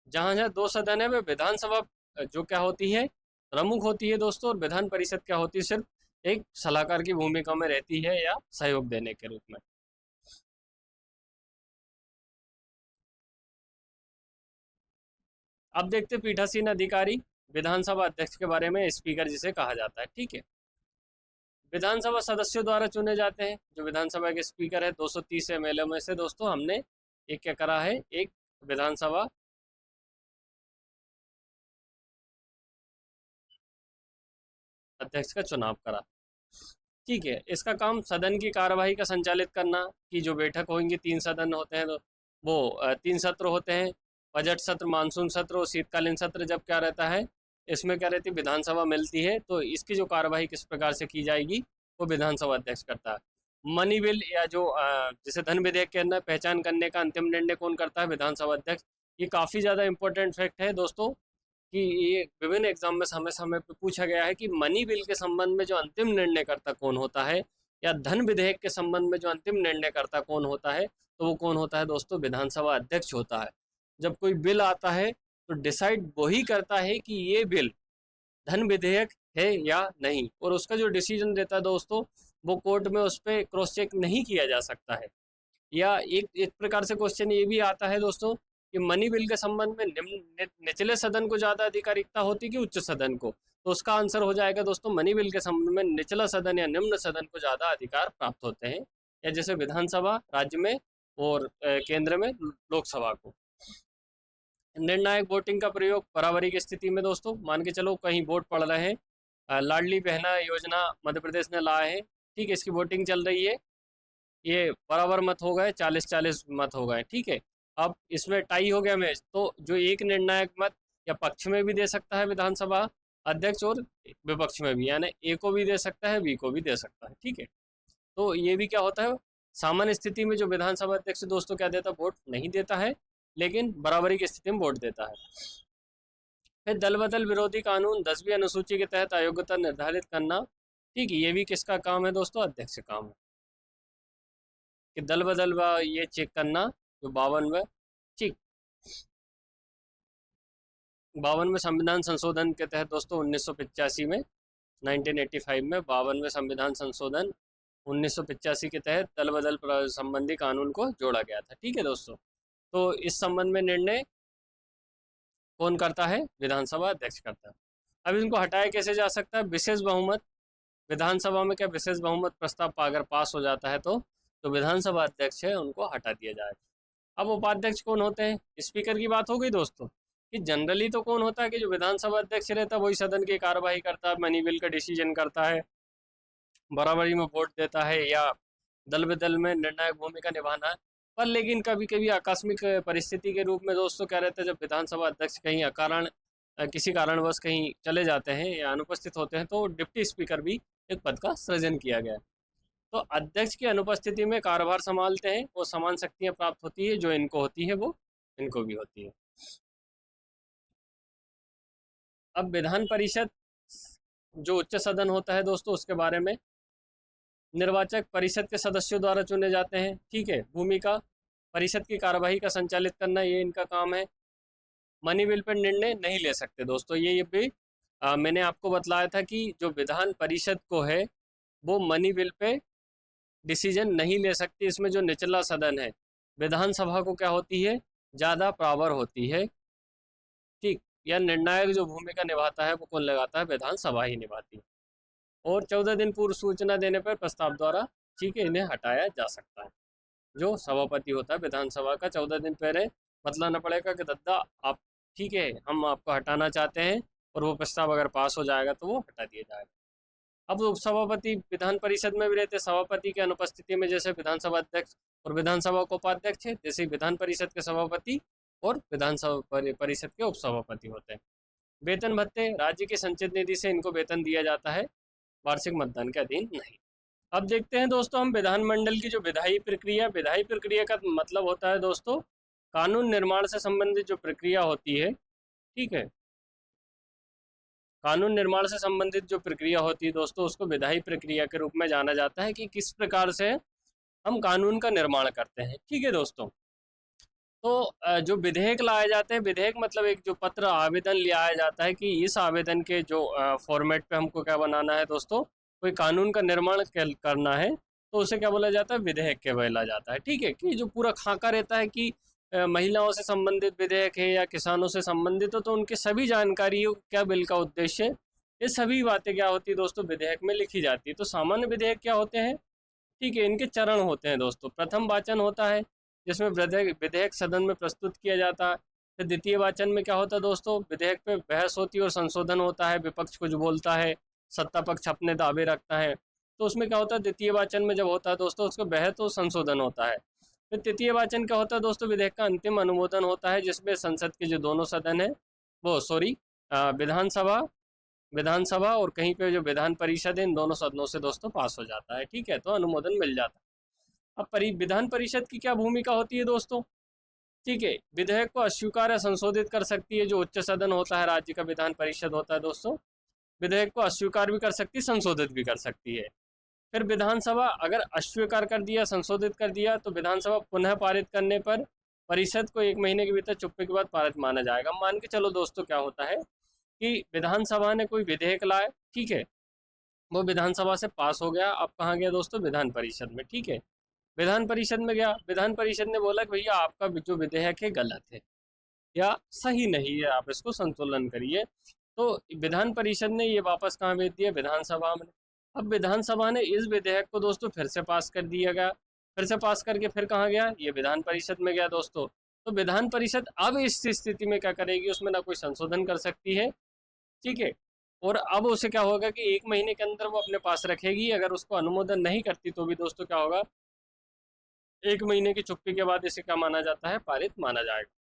जहां जहां दो सदन है वे विधानसभा जो क्या होती है, प्रमुख होती है दोस्तों, और विधान परिषद क्या होती है, सिर्फ एक सलाहकार की भूमिका में रहती है या सहयोग देने के रूप में। अब देखते पीठासीन अधिकारी विधानसभा अध्यक्ष के बारे में, स्पीकर जिसे कहा जाता है। ठीक विधानसभा सदस्यों द्वारा चुने जाते हैं। जो विधानसभा के स्पीकर है 230 एमएलए में से दोस्तों हमने एक क्या करा है, एक विधानसभा अध्यक्ष का चुनाव करा। ठीक है, इसका काम सदन की कार्यवाही का संचालित करना, कि जो बैठक होंगी, 3 सदन होते हैं तो वो 3 सत्र होते हैं, बजट सत्र, मानसून सत्र और शीतकालीन सत्र। जब क्या रहता है, इसमें क्या रहती है, विधानसभा मिलती है तो इसकी जो कार्यवाही किस प्रकार से की जाएगी वो विधानसभा अध्यक्ष करता है। मनी बिल या जो जिसे धन विधेयक के अंदर पहचान करने का अंतिम निर्णय कौन करता है, विधानसभा अध्यक्ष। ये काफ़ी ज़्यादा इंपॉर्टेंट फैक्ट है दोस्तों, कि ये विभिन्न एग्जाम में समय समय पे पूछा गया है कि मनी बिल के संबंध में जो अंतिम निर्णयकर्ता कौन होता है, या धन विधेयक के संबंध में जो अंतिम निर्णयकर्ता कौन होता है, तो वो कौन होता है दोस्तों, विधानसभा अध्यक्ष होता है। जब कोई बिल आता है तो डिसाइड वही करता है कि ये बिल धन विधेयक है या नहीं, और उसका जो डिसीजन रहता है दोस्तों, वो कोर्ट में उस पर क्रॉस चेक नहीं किया जा सकता है। या एक एक प्रकार से क्वेश्चन ये भी आता है दोस्तों कि मनी बिल के संबंध में निचले सदन को ज़्यादा अधिकारिकता होती कि उच्च सदन को, तो उसका आंसर हो जाएगा दोस्तों, मनी बिल के संबंध में निचला सदन या निम्न सदन को ज़्यादा अधिकार प्राप्त होते हैं, या जैसे विधानसभा राज्य में और केंद्र में लोकसभा को। निर्णायक वोटिंग का प्रयोग बराबरी की स्थिति में दोस्तों, मान के चलो कहीं वोट पड़ रहे हैं, लाडली बहना योजना मध्य प्रदेश ने लाए हैं। ठीक है, इसकी वोटिंग चल रही है, ये बराबर मत हो गए, 40-40 मत हो गए। ठीक है, अब इसमें टाई हो गया मैच, तो जो एक निर्णायक मत या पक्ष में भी दे सकता है विधानसभा अध्यक्ष, और विपक्ष में भी, यानी ए को भी दे सकता है, बी को भी दे सकता है। ठीक है, तो ये भी क्या होता है, सामान्य स्थिति में जो विधानसभा अध्यक्ष दोस्तों क्या देता है, वोट नहीं देता है, लेकिन बराबरी की स्थिति में वोट देता है। फिर दल बदल विरोधी कानून 10वीं अनुसूची के तहत अयोग्यता निर्धारित करना। ठीक है, ये भी किसका काम है दोस्तों, अध्यक्ष का काम है, कि दल बदल ये चेक करना, जो 52वें, ठीक 52वें संविधान संशोधन के तहत दोस्तों 1985 में, 1985 में 52वें संविधान संशोधन 1985 के तहत दल बदल संबंधी कानून को जोड़ा गया था। ठीक है दोस्तों, तो इस संबंध में निर्णय कौन करता है, विधानसभा अध्यक्ष करता है। अब इनको हटाया कैसे जा सकता है, विशेष बहुमत, विधानसभा में क्या विशेष बहुमत प्रस्ताव अगर पास हो जाता है तो विधानसभा अध्यक्ष है उनको हटा दिया जाएगा। अब उपाध्यक्ष कौन होते हैं, स्पीकर की बात हो गई दोस्तों, कि जनरली तो कौन होता है कि जो विधानसभा अध्यक्ष रहता है वही सदन की कार्यवाही करता है, मनी बिल का डिसीजन करता है, बराबरी में वोट देता है, या दल बदल में निर्णायक भूमिका निभाना है। पर लेकिन कभी कभी आकस्मिक परिस्थिति के रूप में दोस्तों क्या रहता है, जब विधानसभा अध्यक्ष कहीं अकारण किसी कारणवश कहीं चले जाते हैं या अनुपस्थित होते हैं, तो डिप्टी स्पीकर भी एक पद का सृजन किया गया है। तो अध्यक्ष की अनुपस्थिति में कार्यभार संभालते हैं, वो समान शक्तियां प्राप्त होती है, जो इनको होती है वो इनको भी होती है। अब विधान परिषद जो उच्च सदन होता है दोस्तों, उसके बारे में, निर्वाचक परिषद के सदस्यों द्वारा चुने जाते हैं। ठीक है, भूमिका परिषद की कार्यवाही का संचालित करना, ये इनका काम है। मनी बिल पर निर्णय नहीं ले सकते दोस्तों, ये भी मैंने आपको बतलाया था कि जो विधान परिषद को है वो मनी बिल पे डिसीजन नहीं ले सकती। इसमें जो निचला सदन है, विधानसभा को क्या होती है, ज़्यादा पावर होती है। ठीक, या निर्णायक जो भूमिका निभाता है वो कौन लगाता है, विधानसभा ही निभाती है। और 14 दिन पूर्व सूचना देने पर प्रस्ताव द्वारा ठीक है इन्हें हटाया जा सकता है। जो सभापति होता है विधानसभा का, 14 दिन पहले बतलाना पड़ेगा कि दद्दा आप ठीक है, हम आपको हटाना चाहते हैं, और वो प्रस्ताव अगर पास हो जाएगा तो वो हटा दिया जाएगा। अब उपसभापति विधान परिषद में भी रहते हैं, सभापति की अनुपस्थिति में, जैसे विधानसभा अध्यक्ष और विधानसभा के उपाध्यक्ष है, जैसे विधान परिषद के सभापति और विधानसभा परिषद के उपसभापति होते हैं। वेतन भत्ते राज्य की संचित निधि से इनको वेतन दिया जाता है, वार्षिक मतदान के अधीन नहीं। अब देखते हैं दोस्तों हम विधानमंडल की जो विधायी प्रक्रिया, विधायी प्रक्रिया का मतलब होता है दोस्तों कानून निर्माण से संबंधित जो प्रक्रिया होती है, ठीक है, कानून निर्माण से संबंधित जो प्रक्रिया होती है दोस्तों उसको विधायी प्रक्रिया के रूप में जाना जाता है कि किस प्रकार से हम कानून का निर्माण करते हैं। ठीक है दोस्तों, तो जो विधेयक लाए जाते हैं, विधेयक मतलब एक जो पत्र आवेदन ले आया जाता है कि इस आवेदन के जो फॉर्मेट पे हमको क्या बनाना है दोस्तों, कोई कानून का निर्माण करना है, तो उसे क्या बोला जाता है, विधेयक के बोला जाता है। ठीक है, कि जो पूरा खाका रहता है कि महिलाओं से संबंधित विधेयक है या किसानों से संबंधित हो, तो उनकी सभी जानकारी क्या बिल का उद्देश्य है, ये सभी बातें क्या होती है दोस्तों विधेयक में लिखी जाती है। तो सामान्य विधेयक क्या होते हैं, ठीक है, इनके चरण होते हैं दोस्तों। प्रथम वाचन होता है जिसमें विधेयक सदन में प्रस्तुत किया जाता है। फिर द्वितीय वाचन में क्या होता है दोस्तों, विधेयक पे बहस होती है और संशोधन होता है, विपक्ष कुछ बोलता है, सत्ता पक्ष अपने दावे रखता है। तो उसमें क्या होता है, द्वितीय वाचन में जब होता है दोस्तों उसका बहस और संशोधन होता है। फिर तृतीय वाचन क्या होता है दोस्तों, विधेयक का अंतिम अनुमोदन होता है जिसमें संसद के जो दोनों सदन है वो विधानसभा विधानसभा और कहीं पे जो विधान परिषद है, इन दोनों सदनों से दोस्तों पास हो जाता है। ठीक है, तो अनुमोदन मिल जाता है। अब विधान परिषद की क्या भूमिका होती है दोस्तों, ठीक है, विधेयक को अस्वीकार या संशोधित कर सकती है। जो उच्च सदन होता है राज्य का, विधान परिषद होता है दोस्तों, विधेयक को अस्वीकार भी कर सकती है, संशोधित भी कर सकती है। फिर विधानसभा अगर अस्वीकार कर दिया, संशोधित कर दिया, तो विधानसभा पुनः पारित करने पर परिषद को 1 महीने के भीतर चुप्पी के बाद पारित माना जाएगा। मान के चलो दोस्तों क्या होता है कि विधानसभा ने कोई विधेयक लाए, ठीक है, वो विधानसभा से पास हो गया, अब कहाँ गया दोस्तों, विधान परिषद में। ठीक है, विधान परिषद में गया, विधान परिषद ने बोला कि भैया आपका जो विधेयक है गलत है या सही नहीं है, आप इसको संतुलन करिए। तो विधान परिषद ने ये वापस कहाँ भेज दिया, विधानसभा में। अब विधानसभा ने इस विधेयक को दोस्तों फिर से पास कर दिया गया, फिर से पास करके फिर कहाँ गया, ये विधान परिषद में गया दोस्तों। तो विधान परिषद अब इस स्थिति में क्या करेगी, उसमें ना कोई संशोधन कर सकती है, ठीक है, और अब उसे क्या होगा कि 1 महीने के अंदर वो अपने पास रखेगी। अगर उसको अनुमोदन नहीं करती तो भी दोस्तों क्या होगा, 1 महीने की चुप्पी के बाद इसे क्या माना जाता है, पारित माना जाएगा।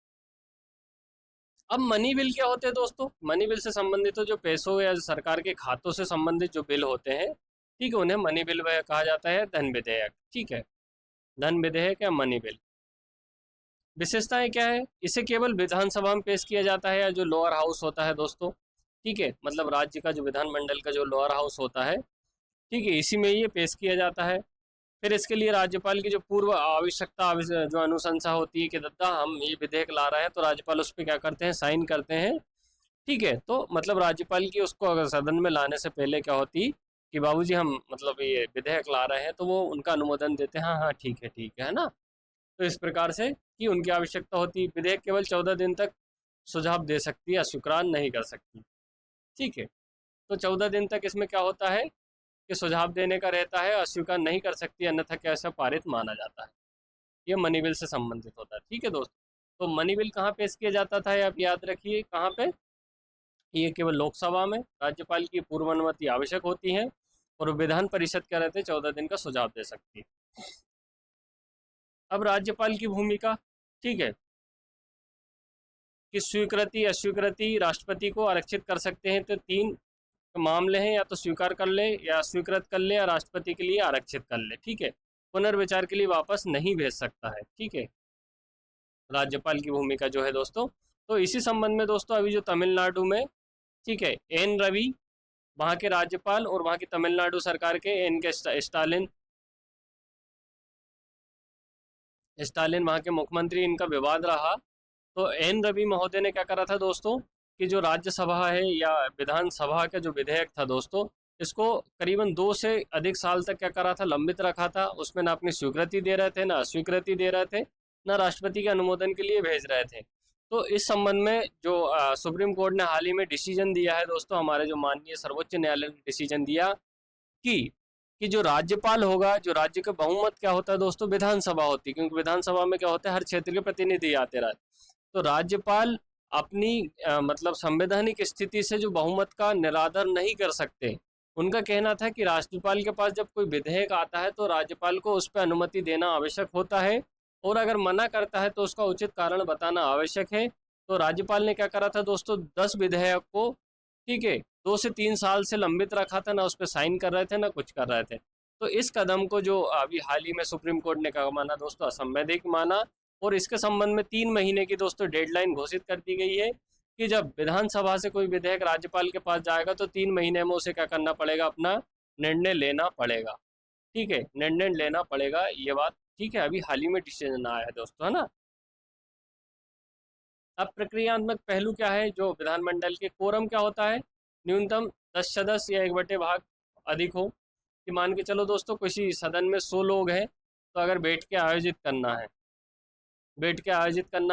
अब मनी बिल क्या होते हैं दोस्तों, मनी बिल से संबंधित तो जो पैसों या सरकार के खातों से संबंधित जो बिल होते हैं, ठीक है, उन्हें मनी बिल कहा जाता है, धन विधेयक। ठीक है, धन विधेयक या मनी बिल। विशेषताएं क्या है, इसे केवल विधानसभा में पेश किया जाता है या जो लोअर हाउस होता है दोस्तों, ठीक है, मतलब राज्य का जो विधानमंडल का जो लोअर हाउस होता है, ठीक है, इसी में ये पेश किया जाता है। फिर इसके लिए राज्यपाल की जो पूर्व आवश्यकता जो अनुशंसा होती है कि दादा हम ये विधेयक ला रहे हैं, तो राज्यपाल उस पर क्या करते हैं, साइन करते हैं। ठीक है, तो मतलब राज्यपाल की उसको अगर सदन में लाने से पहले क्या होती कि बाबूजी हम मतलब ये विधेयक ला रहे हैं, तो वो उनका अनुमोदन देते हैं, हाँ हाँ ठीक है ना। तो इस प्रकार से कि उनकी आवश्यकता होती, विधेयक केवल 14 दिन तक सुझाव दे सकती है, अस्वीकार नहीं कर सकती। ठीक है, तो 14 दिन तक इसमें क्या होता है कि सुझाव देने का रहता है, अस्वीकार नहीं कर सकती, अन्यथा कैसा पारित माना जाता है। ये मनी बिल से संबंधित होता है। ठीक है दोस्तों, तो मनी बिल कहाँ पेश किया जाता था, आप याद रखिए कहाँ पे, ये केवल लोकसभा में राज्यपाल की पूर्व अनुमति आवश्यक होती है, और विधान परिषद क्या रहते हैं, 14 दिन का सुझाव दे सकती है। अब राज्यपाल की भूमिका, ठीक है, कि स्वीकृति अस्वीकृति राष्ट्रपति को आरक्षित कर सकते हैं। तो 3 मामले हैं, या तो स्वीकार कर ले या स्वीकृत कर ले या राष्ट्रपति के लिए आरक्षित कर ले। ठीक है, पुनर्विचार के लिए वापस नहीं भेज सकता है। ठीक है, राज्यपाल की भूमिका जो है दोस्तों। तो इसी संबंध में दोस्तों अभी जो तमिलनाडु में, ठीक है, एन रवि वहाँ के राज्यपाल और वहाँ की तमिलनाडु सरकार के एन के स्टालिन वहाँ के मुख्यमंत्री, इनका विवाद रहा। तो एन रवि महोदय ने क्या करा था दोस्तों कि जो राज्यसभा है या विधानसभा का जो विधेयक था दोस्तों, इसको करीबन 2 से अधिक साल तक क्या करा था, लंबित रखा था। उसमें ना अपनी स्वीकृति दे रहे थे, ना अस्वीकृति दे रहे थे, ना राष्ट्रपति के अनुमोदन के लिए भेज रहे थे। तो इस संबंध में जो सुप्रीम कोर्ट ने हाल ही में डिसीजन दिया है दोस्तों, हमारे जो माननीय सर्वोच्च न्यायालय ने डिसीजन दिया कि जो राज्यपाल होगा, जो राज्य का बहुमत क्या होता है दोस्तों, विधानसभा होती है, क्योंकि विधानसभा में क्या होता है, हर क्षेत्र के प्रतिनिधि आते रहते। तो राज्यपाल अपनी मतलब संवैधानिक स्थिति से जो बहुमत का निरादर नहीं कर सकते। उनका कहना था कि राज्यपाल के पास जब कोई विधेयक आता है तो राज्यपाल को उस पर अनुमति देना आवश्यक होता है, और अगर मना करता है तो उसका उचित कारण बताना आवश्यक है। तो राज्यपाल ने क्या करा था दोस्तों, 10 विधेयक को, ठीक है, 2 से 3 साल से लंबित रखा था, ना उस पर साइन कर रहे थे ना कुछ कर रहे थे। तो इस कदम को जो अभी हाल ही में सुप्रीम कोर्ट ने क्या माना दोस्तों, असंवैधानिक माना। और इसके संबंध में 3 महीने की दोस्तों डेडलाइन घोषित कर दी गई है कि जब विधानसभा से कोई विधेयक राज्यपाल के पास जाएगा तो 3 महीने में उसे क्या करना पड़ेगा, अपना निर्णय लेना पड़ेगा। ठीक है, निर्णय लेना पड़ेगा, ये बात ठीक है, अभी हाल ही में डिसीजन आया है दोस्तों, है ना। अब प्रक्रियात्मक पहलू क्या है, जो विधानमंडल के कोरम क्या होता है, न्यूनतम 10 सदस्य या 1/भाग अधिक हो। कि मान के चलो दोस्तों किसी सदन में 100 लोग हैं, तो अगर बैठ के आयोजित करना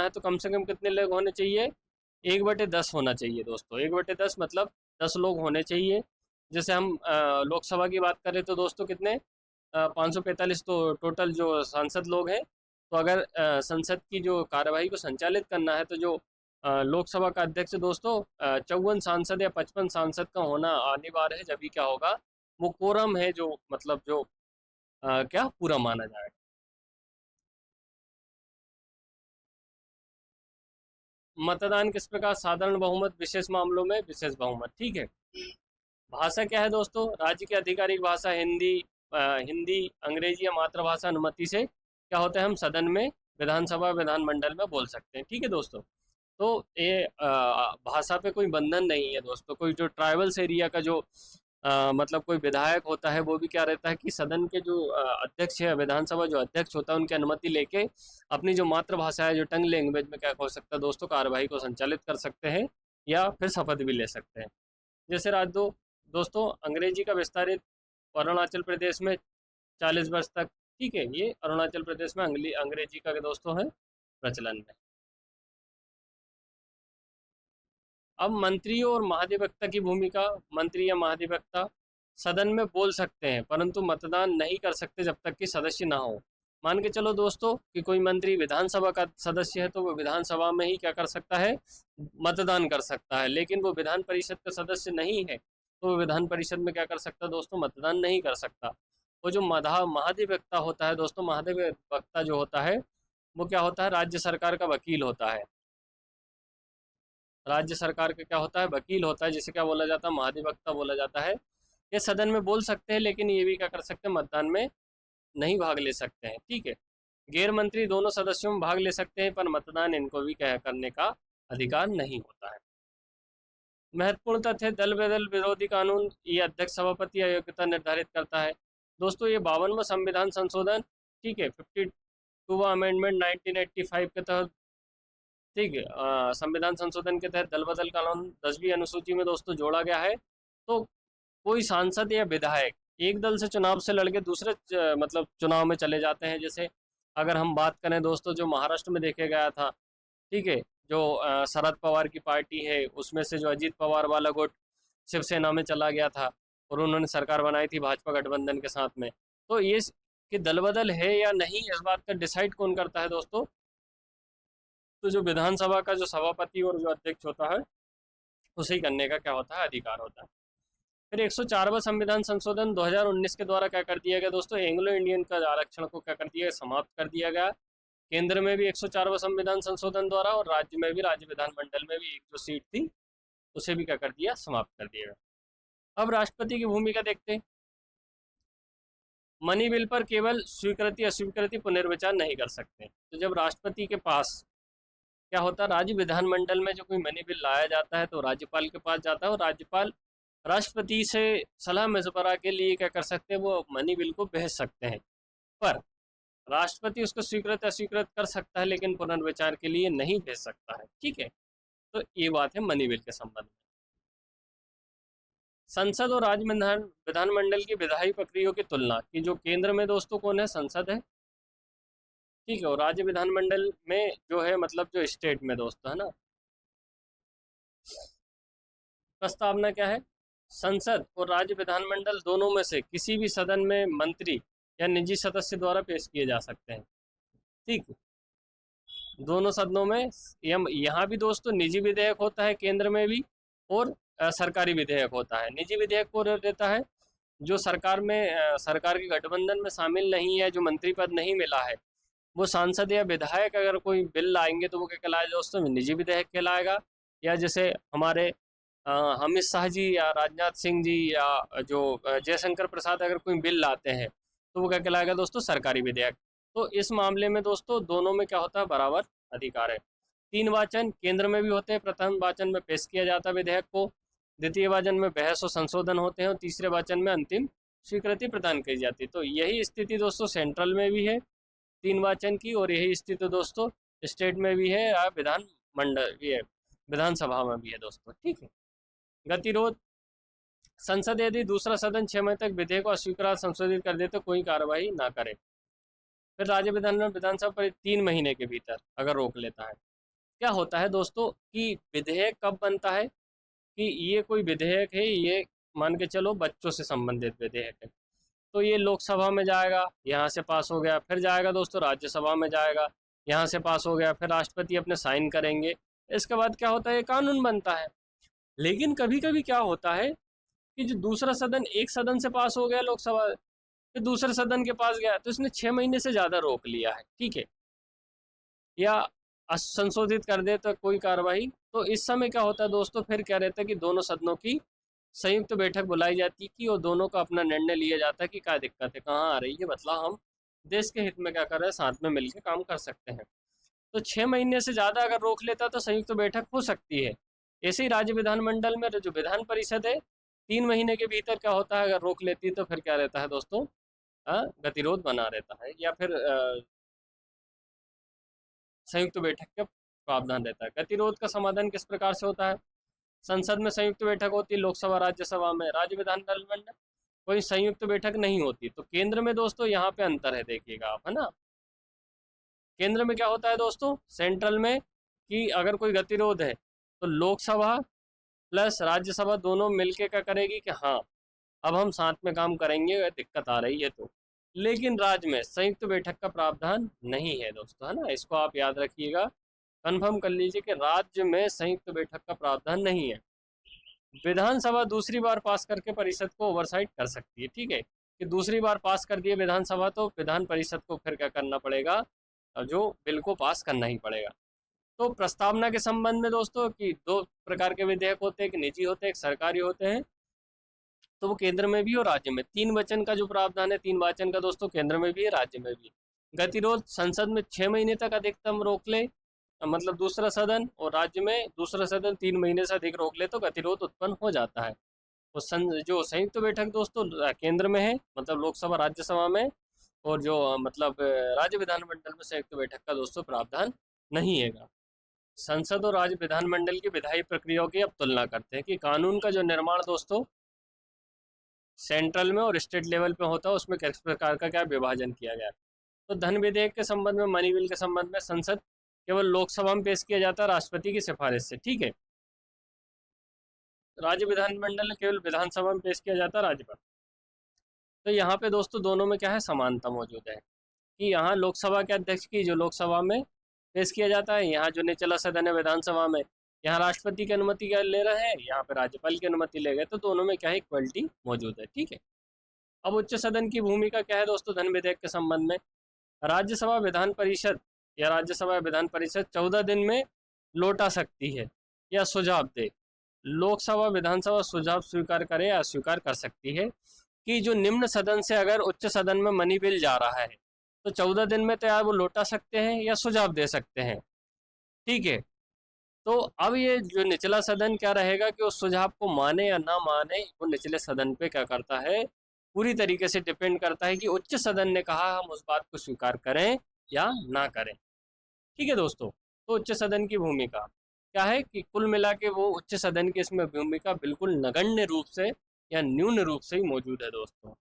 है तो कम से कम कितने लोग होने चाहिए, 1/10 होना चाहिए दोस्तों। 1/10 मतलब 10 लोग होने चाहिए। जैसे हम लोकसभा की बात करें तो दोस्तों कितने, 545 तो टोटल जो सांसद लोग हैं। तो अगर संसद की जो कार्यवाही को संचालित करना है तो जो लोकसभा का अध्यक्ष दोस्तों 54 सांसद या 55 सांसद का होना अनिवार्य है, जब भी क्या होगा, वो कोरम है जो मतलब जो क्या पूरा माना जाएगा। मतदान किस प्रकार, साधारण बहुमत, विशेष मामलों में विशेष बहुमत। ठीक है। भाषा क्या है दोस्तों, राज्य की आधिकारिक भाषा हिंदी, हिंदी, अंग्रेजी या मातृभाषा अनुमति से क्या होता है, हम सदन में, विधानसभा, विधानमंडल में बोल सकते हैं। ठीक है दोस्तों। तो ये भाषा पे कोई बंधन नहीं है दोस्तों। कोई जो ट्राइबल्स एरिया का जो मतलब कोई विधायक होता है, वो भी क्या रहता है कि सदन के जो अध्यक्ष है, विधानसभा जो अध्यक्ष होता है, उनकी अनुमति लेके अपनी जो मातृभाषा है, जो टंग लैंग्वेज में क्या हो सकता है दोस्तों, कार्यवाही को संचालित कर सकते हैं या फिर शपथ भी ले सकते हैं। जैसे दोस्तों अंग्रेजी का विस्तारित अरुणाचल प्रदेश में 40 वर्ष तक। ठीक है, ये अरुणाचल प्रदेश में अंग्रेजी का दोस्तों है प्रचलन में। अब मंत्री और महाधिवक्ता की भूमिका, मंत्री या महाधिवक्ता सदन में बोल सकते हैं परंतु मतदान नहीं कर सकते जब तक कि सदस्य ना हो। मान के चलो दोस्तों कि कोई मंत्री विधानसभा का सदस्य है तो वो विधानसभा में ही क्या कर सकता है, मतदान कर सकता है। लेकिन वो विधान परिषद का सदस्य नहीं है तो वो विधान परिषद में क्या कर सकता है दोस्तों, मतदान नहीं कर सकता। वो जो महाधिवक्ता होता है दोस्तों, महाधिवक्ता जो होता है वो क्या होता है, राज्य सरकार का वकील होता है। राज्य सरकार का क्या होता है, वकील होता है, जिसे क्या बोला जाता है, महाधिवक्ता बोला जाता है। ये सदन में बोल सकते हैं लेकिन ये भी क्या कर सकते हैं, मतदान में नहीं भाग ले सकते हैं। ठीक है। गैर मंत्री दोनों सदस्यों में भाग ले सकते हैं पर मतदान इनको भी क्या करने का अधिकार नहीं होता है। महत्वपूर्ण तथ्य, दल बदल विरोधी कानून, ये अध्यक्ष सभापति अयोग्यता निर्धारित करता है। दोस्तों ये 52वां संविधान संशोधन, ठीक है, 52वां अमेंडमेंट 1985 के तहत, ठीक है, संविधान संशोधन के तहत दल बदल कानून 10वीं अनुसूची में दोस्तों जोड़ा गया है। तो कोई सांसद या विधायक एक दल से चुनाव से लड़के दूसरे मतलब चुनाव में चले जाते हैं। जैसे अगर हम बात करें दोस्तों, जो महाराष्ट्र में देखे गया था, ठीक है, जो शरद पवार की पार्टी है उसमें से जो अजीत पवार वाला गुट शिवसेना में चला गया था और उन्होंने सरकार बनाई थी भाजपा गठबंधन के साथ में। तो ये कि दल बदल है या नहीं, इस बात का डिसाइड कौन करता है दोस्तों, तो जो विधानसभा का जो सभापति और जो अध्यक्ष होता है उसे ही करने का क्या होता है, अधिकार होता है। फिर 104वां संविधान संशोधन 2019 के द्वारा क्या कर दिया गया दोस्तों, एंग्लो इंडियन का आरक्षण को क्या कर दिया, समाप्त कर दिया गया। केंद्र में भी 104वां संविधान संशोधन द्वारा और राज्य में भी, राज्य विधानमंडल में भी एक जो सीट थी उसे भी क्या कर दिया, समाप्त कर दिया गया। अब राष्ट्रपति की भूमिका देखते हैं। मनी बिल पर केवल स्वीकृति अस्वीकृति पुनर्विचार नहीं कर सकते। तो जब राष्ट्रपति के पास क्या होता है, राज्य विधानमंडल में जो कोई मनी बिल लाया जाता है तो राज्यपाल के पास जाता है और राज्यपाल राष्ट्रपति से सलाह मशवरा के लिए क्या कर सकते हैं, वो मनी बिल को भेज सकते हैं। पर राष्ट्रपति उसको स्वीकृत अस्वीकृत कर सकता है लेकिन पुनर्विचार के लिए नहीं भेज सकता है। ठीक है। तो ये बात है मनी बिल के संबंध में। संसद और राज्य विधानमंडल की विधायी प्रक्रियाओं की तुलना, की जो केंद्र में दोस्तों कौन है, संसद है, ठीक है, और राज्य विधानमंडल में जो है मतलब जो स्टेट में दोस्तों है ना। प्रस्तावना क्या है, संसद और राज्य विधानमंडल दोनों में से किसी भी सदन में मंत्री या निजी सदस्य द्वारा पेश किए जा सकते हैं। ठीक, दोनों सदनों में। यहाँ भी दोस्तों निजी विधेयक होता है केंद्र में भी और सरकारी विधेयक होता है। निजी विधेयक को देता है जो सरकार में सरकार के गठबंधन में शामिल नहीं है, जो मंत्री पद नहीं मिला है, वो सांसद या विधायक अगर कोई बिल लाएंगे तो वो क्या कहलाएगा दोस्तों, निजी विधेयक कहलाएगा। या जैसे हमारे अमित शाह जी या राजनाथ सिंह जी या जो जयशंकर प्रसाद अगर कोई बिल लाते हैं तो वो क्या कहलाएगा दोस्तों, सरकारी विधेयक। तो इस मामले में दोस्तों दोनों में क्या होता है, बराबर अधिकार है। 3 वाचन केंद्र में भी होते हैं। प्रथम वाचन में पेश किया जाता है विधेयक को, द्वितीय वाचन में बहस और संशोधन होते हैं और तीसरे वाचन में अंतिम स्वीकृति प्रदान की जाती है। तो यही स्थिति दोस्तों सेंट्रल में भी है 3 वाचन की, और यही स्थिति दोस्तों स्टेट में भी है या विधान मंडल ये विधानसभा में भी है दोस्तों, ठीक है। गतिरोध, संसद यदि दूसरा सदन 6 महीने तक विधेयक को अस्वीकार संशोधित कर दे तो कोई कार्रवाई ना करे। फिर राज्य विधानसभा पर 3 महीने के भीतर अगर रोक लेता है। क्या होता है दोस्तों कि विधेयक कब बनता है कि ये कोई विधेयक है, ये मान के चलो बच्चों से संबंधित विधेयक है, तो ये लोकसभा में जाएगा, यहाँ से पास हो गया, फिर जाएगा दोस्तों राज्यसभा में जाएगा, यहाँ से पास हो गया, फिर राष्ट्रपति अपने साइन करेंगे, इसके बाद क्या होता है, ये कानून बनता है। लेकिन कभी कभी क्या होता है कि जो दूसरा सदन, एक सदन से पास हो गया लोकसभा, फिर दूसरे सदन के पास गया तो इसने 6 महीने से ज़्यादा रोक लिया है, ठीक है, या संशोधित कर दे तो कोई कार्रवाई। तो इस समय क्या होता है दोस्तों, फिर क्या रहता है कि दोनों सदनों की संयुक्त बैठक बुलाई जाती है कि और दोनों का अपना निर्णय लिया जाता है कि क्या दिक्कत है, कहाँ आ रही है, मतलब हम देश के हित में क्या कर रहे हैं, साथ में मिलकर काम कर सकते हैं। तो 6 महीने से ज़्यादा अगर रोक लेता तो संयुक्त बैठक हो सकती है। ऐसे ही राज्य विधानमंडल में जो विधान परिषद है 3 महीने के भीतर क्या होता है, अगर रोक लेती तो फिर क्या रहता है दोस्तों, गतिरोध बना रहता है, या फिर संयुक्त बैठक का प्रावधान रहता है। गतिरोध का समाधान किस प्रकार से होता है, संसद में संयुक्त बैठक होती है, लोकसभा राज्यसभा में, राज्य विधानमंडल में कोई संयुक्त बैठक नहीं होती। तो केंद्र में दोस्तों यहाँ पे अंतर है, देखिएगा आप, है ना। केंद्र में क्या होता है दोस्तों, सेंट्रल में, कि अगर कोई गतिरोध है तो लोकसभा प्लस राज्यसभा दोनों मिलके क्या करेगी कि हाँ अब हम साथ में काम करेंगे अगर दिक्कत आ रही है तो। लेकिन राज्य में संयुक्त बैठक का प्रावधान नहीं है दोस्तों, है ना, इसको आप याद रखिएगा, कन्फर्म कर लीजिए कि राज्य में संयुक्त बैठक का प्रावधान नहीं है। विधानसभा दूसरी बार पास करके परिषद को ओवरसाइट कर सकती है, ठीक है, कि दूसरी बार पास कर दिए विधानसभा तो विधान परिषद को फिर क्या करना पड़ेगा, जो बिल को पास करना ही पड़ेगा। तो प्रस्तावना के संबंध में दोस्तों कि 2 प्रकार के विधेयक होते हैं, एक निजी होते हैं, एक सरकारी होते हैं। तो वो केंद्र में भी और राज्य में। 3 वचन का जो प्रावधान है, 3 वाचन का दोस्तों, केंद्र में भी है, राज्य में भी। गतिरोध, संसद में 6 महीने तक अधिकतम रोक ले, मतलब दूसरा सदन, और राज्य में दूसरा सदन 3 महीने से अधिक रोक ले तो गतिरोध उत्पन्न हो जाता है। तो जो संयुक्त बैठक दोस्तों केंद्र में है, मतलब लोकसभा राज्यसभा में, और जो मतलब राज्य विधानमंडल में संयुक्त बैठक का दोस्तों प्रावधान नहीं है। संसद और राज्य विधानमंडल की विधायी प्रक्रियाओं की अब तुलना करते हैं कि कानून का जो निर्माण दोस्तों सेंट्रल में और स्टेट लेवल पे होता है, उसमें किस प्रकार का क्या विभाजन किया गया है। तो धन विधेयक के संबंध में, मनी बिल के संबंध में संसद केवल लोकसभा में पेश किया जाता है राष्ट्रपति की सिफारिश से, ठीक है। राज्य विधानमंडल केवल विधानसभा में पेश किया जाता है राज्यपाल। तो यहाँ पे दोस्तों दोनों में क्या है, समानता मौजूद है कि यहाँ लोकसभा के अध्यक्ष की जो लोकसभा में पेश किया जाता है, यहाँ जो निचला सदन है विधानसभा में, यहाँ राष्ट्रपति की अनुमति ले रहे हैं, यहाँ पे राज्यपाल की अनुमति ले गए, तो दोनों में क्या है, इक्वलिटी मौजूद है, ठीक है। अब उच्च सदन की भूमिका क्या है दोस्तों धन विधेयक के संबंध में। राज्यसभा विधान परिषद या राज्यसभा विधान परिषद 14 दिन में लौटा सकती है या सुझाव दे। लोकसभा विधानसभा सुझाव स्वीकार करे या अस्वीकार कर सकती है कि जो निम्न सदन से अगर उच्च सदन में मनी बिल जा रहा है तो 14 दिन में तो यार वो लौटा सकते हैं या सुझाव दे सकते हैं, ठीक है। तो अब ये जो निचला सदन क्या रहेगा कि उस सुझाव को माने या ना माने, वो निचले सदन पे क्या करता है, पूरी तरीके से डिपेंड करता है कि उच्च सदन ने कहा हम उस बात को स्वीकार करें या ना करें, ठीक है दोस्तों। तो उच्च सदन की भूमिका क्या है कि कुल मिला के वो उच्च सदन की इसमें भूमिका बिल्कुल नगण्य रूप से या न्यून रूप से ही मौजूद है दोस्तों।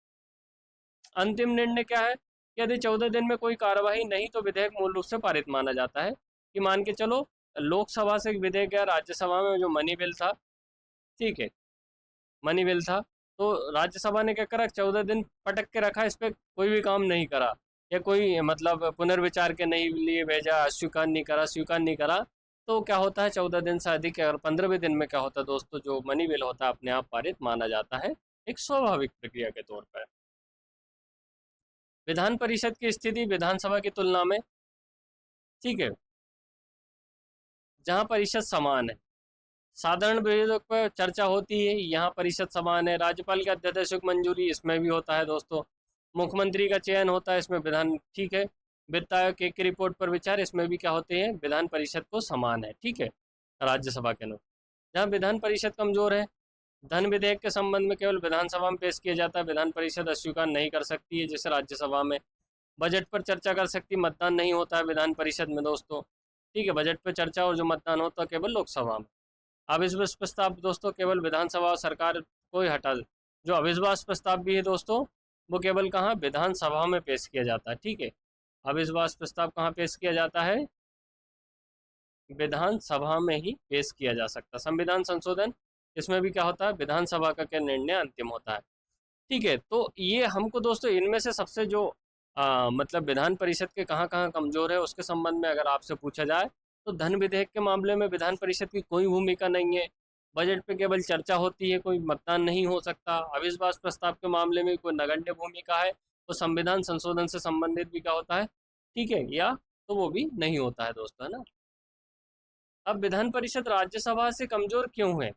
अंतिम निर्णय क्या है कि यदि 14 दिन में कोई कार्यवाही नहीं तो विधेयक मूल रूप से पारित माना जाता है। कि मान के चलो लोकसभा से विधेयक गया राज्यसभा में, जो मनी बिल था, ठीक है, मनी बिल था, तो राज्यसभा ने क्या करा, 14 दिन पटक के रखा, इस पर कोई भी काम नहीं करा, या कोई मतलब पुनर्विचार के नहीं लिए भेजा, स्वीकार नहीं करा, तो क्या होता है 14 दिन से अधिक और 15वें दिन में क्या होता है दोस्तों, जो मनी बिल होता है अपने आप पारित माना जाता है, एक स्वाभाविक प्रक्रिया के तौर पर। विधान परिषद की स्थिति विधानसभा की तुलना में ठीक है, जहाँ परिषद समान है। साधारण विधेयक पर चर्चा होती है, यहाँ परिषद समान है। राज्यपाल के अध्यादेशों की मंजूरी इसमें भी होता है दोस्तों। मुख्यमंत्री का चयन होता है, इसमें विधान, ठीक है। वित्त आयोग की रिपोर्ट पर विचार, इसमें भी क्या होते हैं, विधान परिषद को समान है, ठीक है, राज्यसभा के अनुसार। जहाँ विधान परिषद कमजोर है, धन विधेयक के संबंध में केवल विधानसभा में पेश किया जाता है, विधान परिषद अस्वीकार नहीं कर सकती है जैसे राज्यसभा में। बजट पर चर्चा कर सकती, मतदान नहीं होता है विधान परिषद में दोस्तों, ठीक है। बजट पर चर्चा और जो मतदान होता है केवल लोकसभा में। अविश्वास प्रस्ताव दोस्तों केवल विधानसभा और सरकार को ही हटा, जो अविश्वास प्रस्ताव भी है दोस्तों वो केवल कहाँ, विधानसभा में पेश किया जाता है, ठीक है। अविश्वास प्रस्ताव कहाँ पेश किया जाता है, विधानसभा में ही पेश किया जा सकता है। संविधान संशोधन, इसमें भी क्या होता है, विधानसभा का क्या निर्णय अंतिम होता है, ठीक है। तो ये हमको दोस्तों इनमें से सबसे जो मतलब विधान परिषद के कहाँ कहाँ कमजोर है उसके संबंध में अगर आपसे पूछा जाए तो धन विधेयक के मामले में विधान परिषद की कोई भूमिका नहीं है। बजट पे केवल चर्चा होती है, कोई मतदान नहीं हो सकता। अविश्वास प्रस्ताव के मामले में कोई नगण्य भूमिका है। तो संविधान संशोधन से संबंधित भी क्या होता है, ठीक है, या तो वो भी नहीं होता है दोस्तों, है ना। अब विधान परिषद राज्यसभा से कमजोर क्यों है,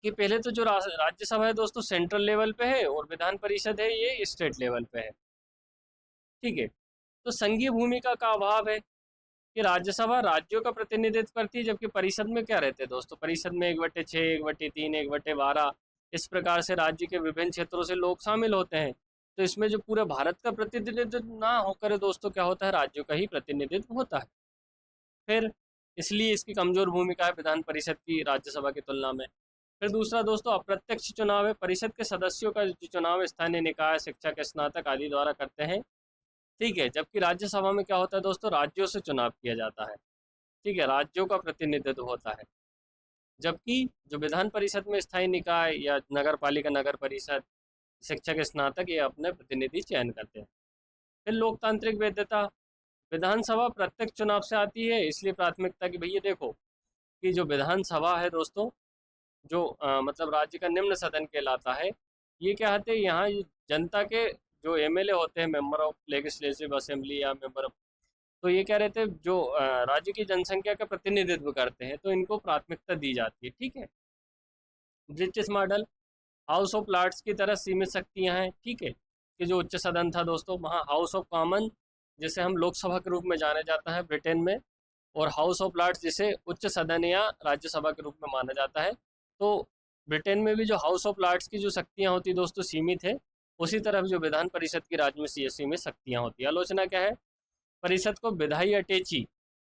कि पहले तो जो राज्यसभा है दोस्तों सेंट्रल लेवल पे है और विधान परिषद है ये स्टेट लेवल पे है, ठीक है। तो संघीय भूमिका का अभाव है कि राज्यसभा राज्यों का प्रतिनिधित्व करती है, जबकि परिषद में क्या रहते हैं दोस्तों, परिषद में 1/6, 1/3, 1/12 इस प्रकार से राज्य के विभिन्न क्षेत्रों से लोग शामिल होते हैं। तो इसमें जो पूरे भारत का प्रतिनिधित्व ना होकर दोस्तों क्या होता है, राज्यों का ही प्रतिनिधित्व होता है। फिर इसलिए इसकी कमजोर भूमिका है विधान परिषद की राज्यसभा की तुलना में। फिर दूसरा दोस्तों अप्रत्यक्ष चुनाव है। परिषद के सदस्यों का जो चुनाव स्थानीय निकाय, शिक्षा के स्नातक आदि द्वारा करते हैं, ठीक है। जबकि राज्यसभा में क्या होता है दोस्तों, राज्यों से चुनाव किया जाता है, ठीक है, राज्यों का प्रतिनिधित्व होता है। जबकि जो विधान परिषद में स्थायी निकाय या नगर पालिका, नगर परिषद, शिक्षा के स्नातक ये अपने प्रतिनिधि चयन करते हैं। फिर लोकतांत्रिक वैधता, विधानसभा प्रत्यक्ष चुनाव से आती है, इसलिए प्राथमिकता की भैया देखो कि जो विधानसभा है दोस्तों, जो मतलब राज्य का निम्न सदन कहलाता है, ये क्या होते हैं, यहाँ जनता के जो एमएलए होते हैं, मेंबर ऑफ लेजिस्लेटिव असेंबली या मेंबर ऑफ, तो ये क्या रहते हैं, जो राज्य की जनसंख्या का प्रतिनिधित्व करते हैं, तो इनको प्राथमिकता दी जाती है, ठीक है। British model, House of Lords की तरह सीमित शक्तियां हैं, ठीक है, कि जो उच्च सदन था दोस्तों, वहाँ हाउस ऑफ कॉमन जिसे हम लोकसभा के रूप में जाना जाता है ब्रिटेन में, और हाउस ऑफ लॉर्ड्स जिसे उच्च सदन या राज्यसभा के रूप में माना जाता है। तो ब्रिटेन में भी जो हाउस ऑफ लॉर्ड्स की जो शक्तियाँ होती दोस्तों सीमित है, उसी तरह जो विधान परिषद की राज्य में सीमित शक्तियाँ होती है। आलोचना क्या है, परिषद को विधायी अटैची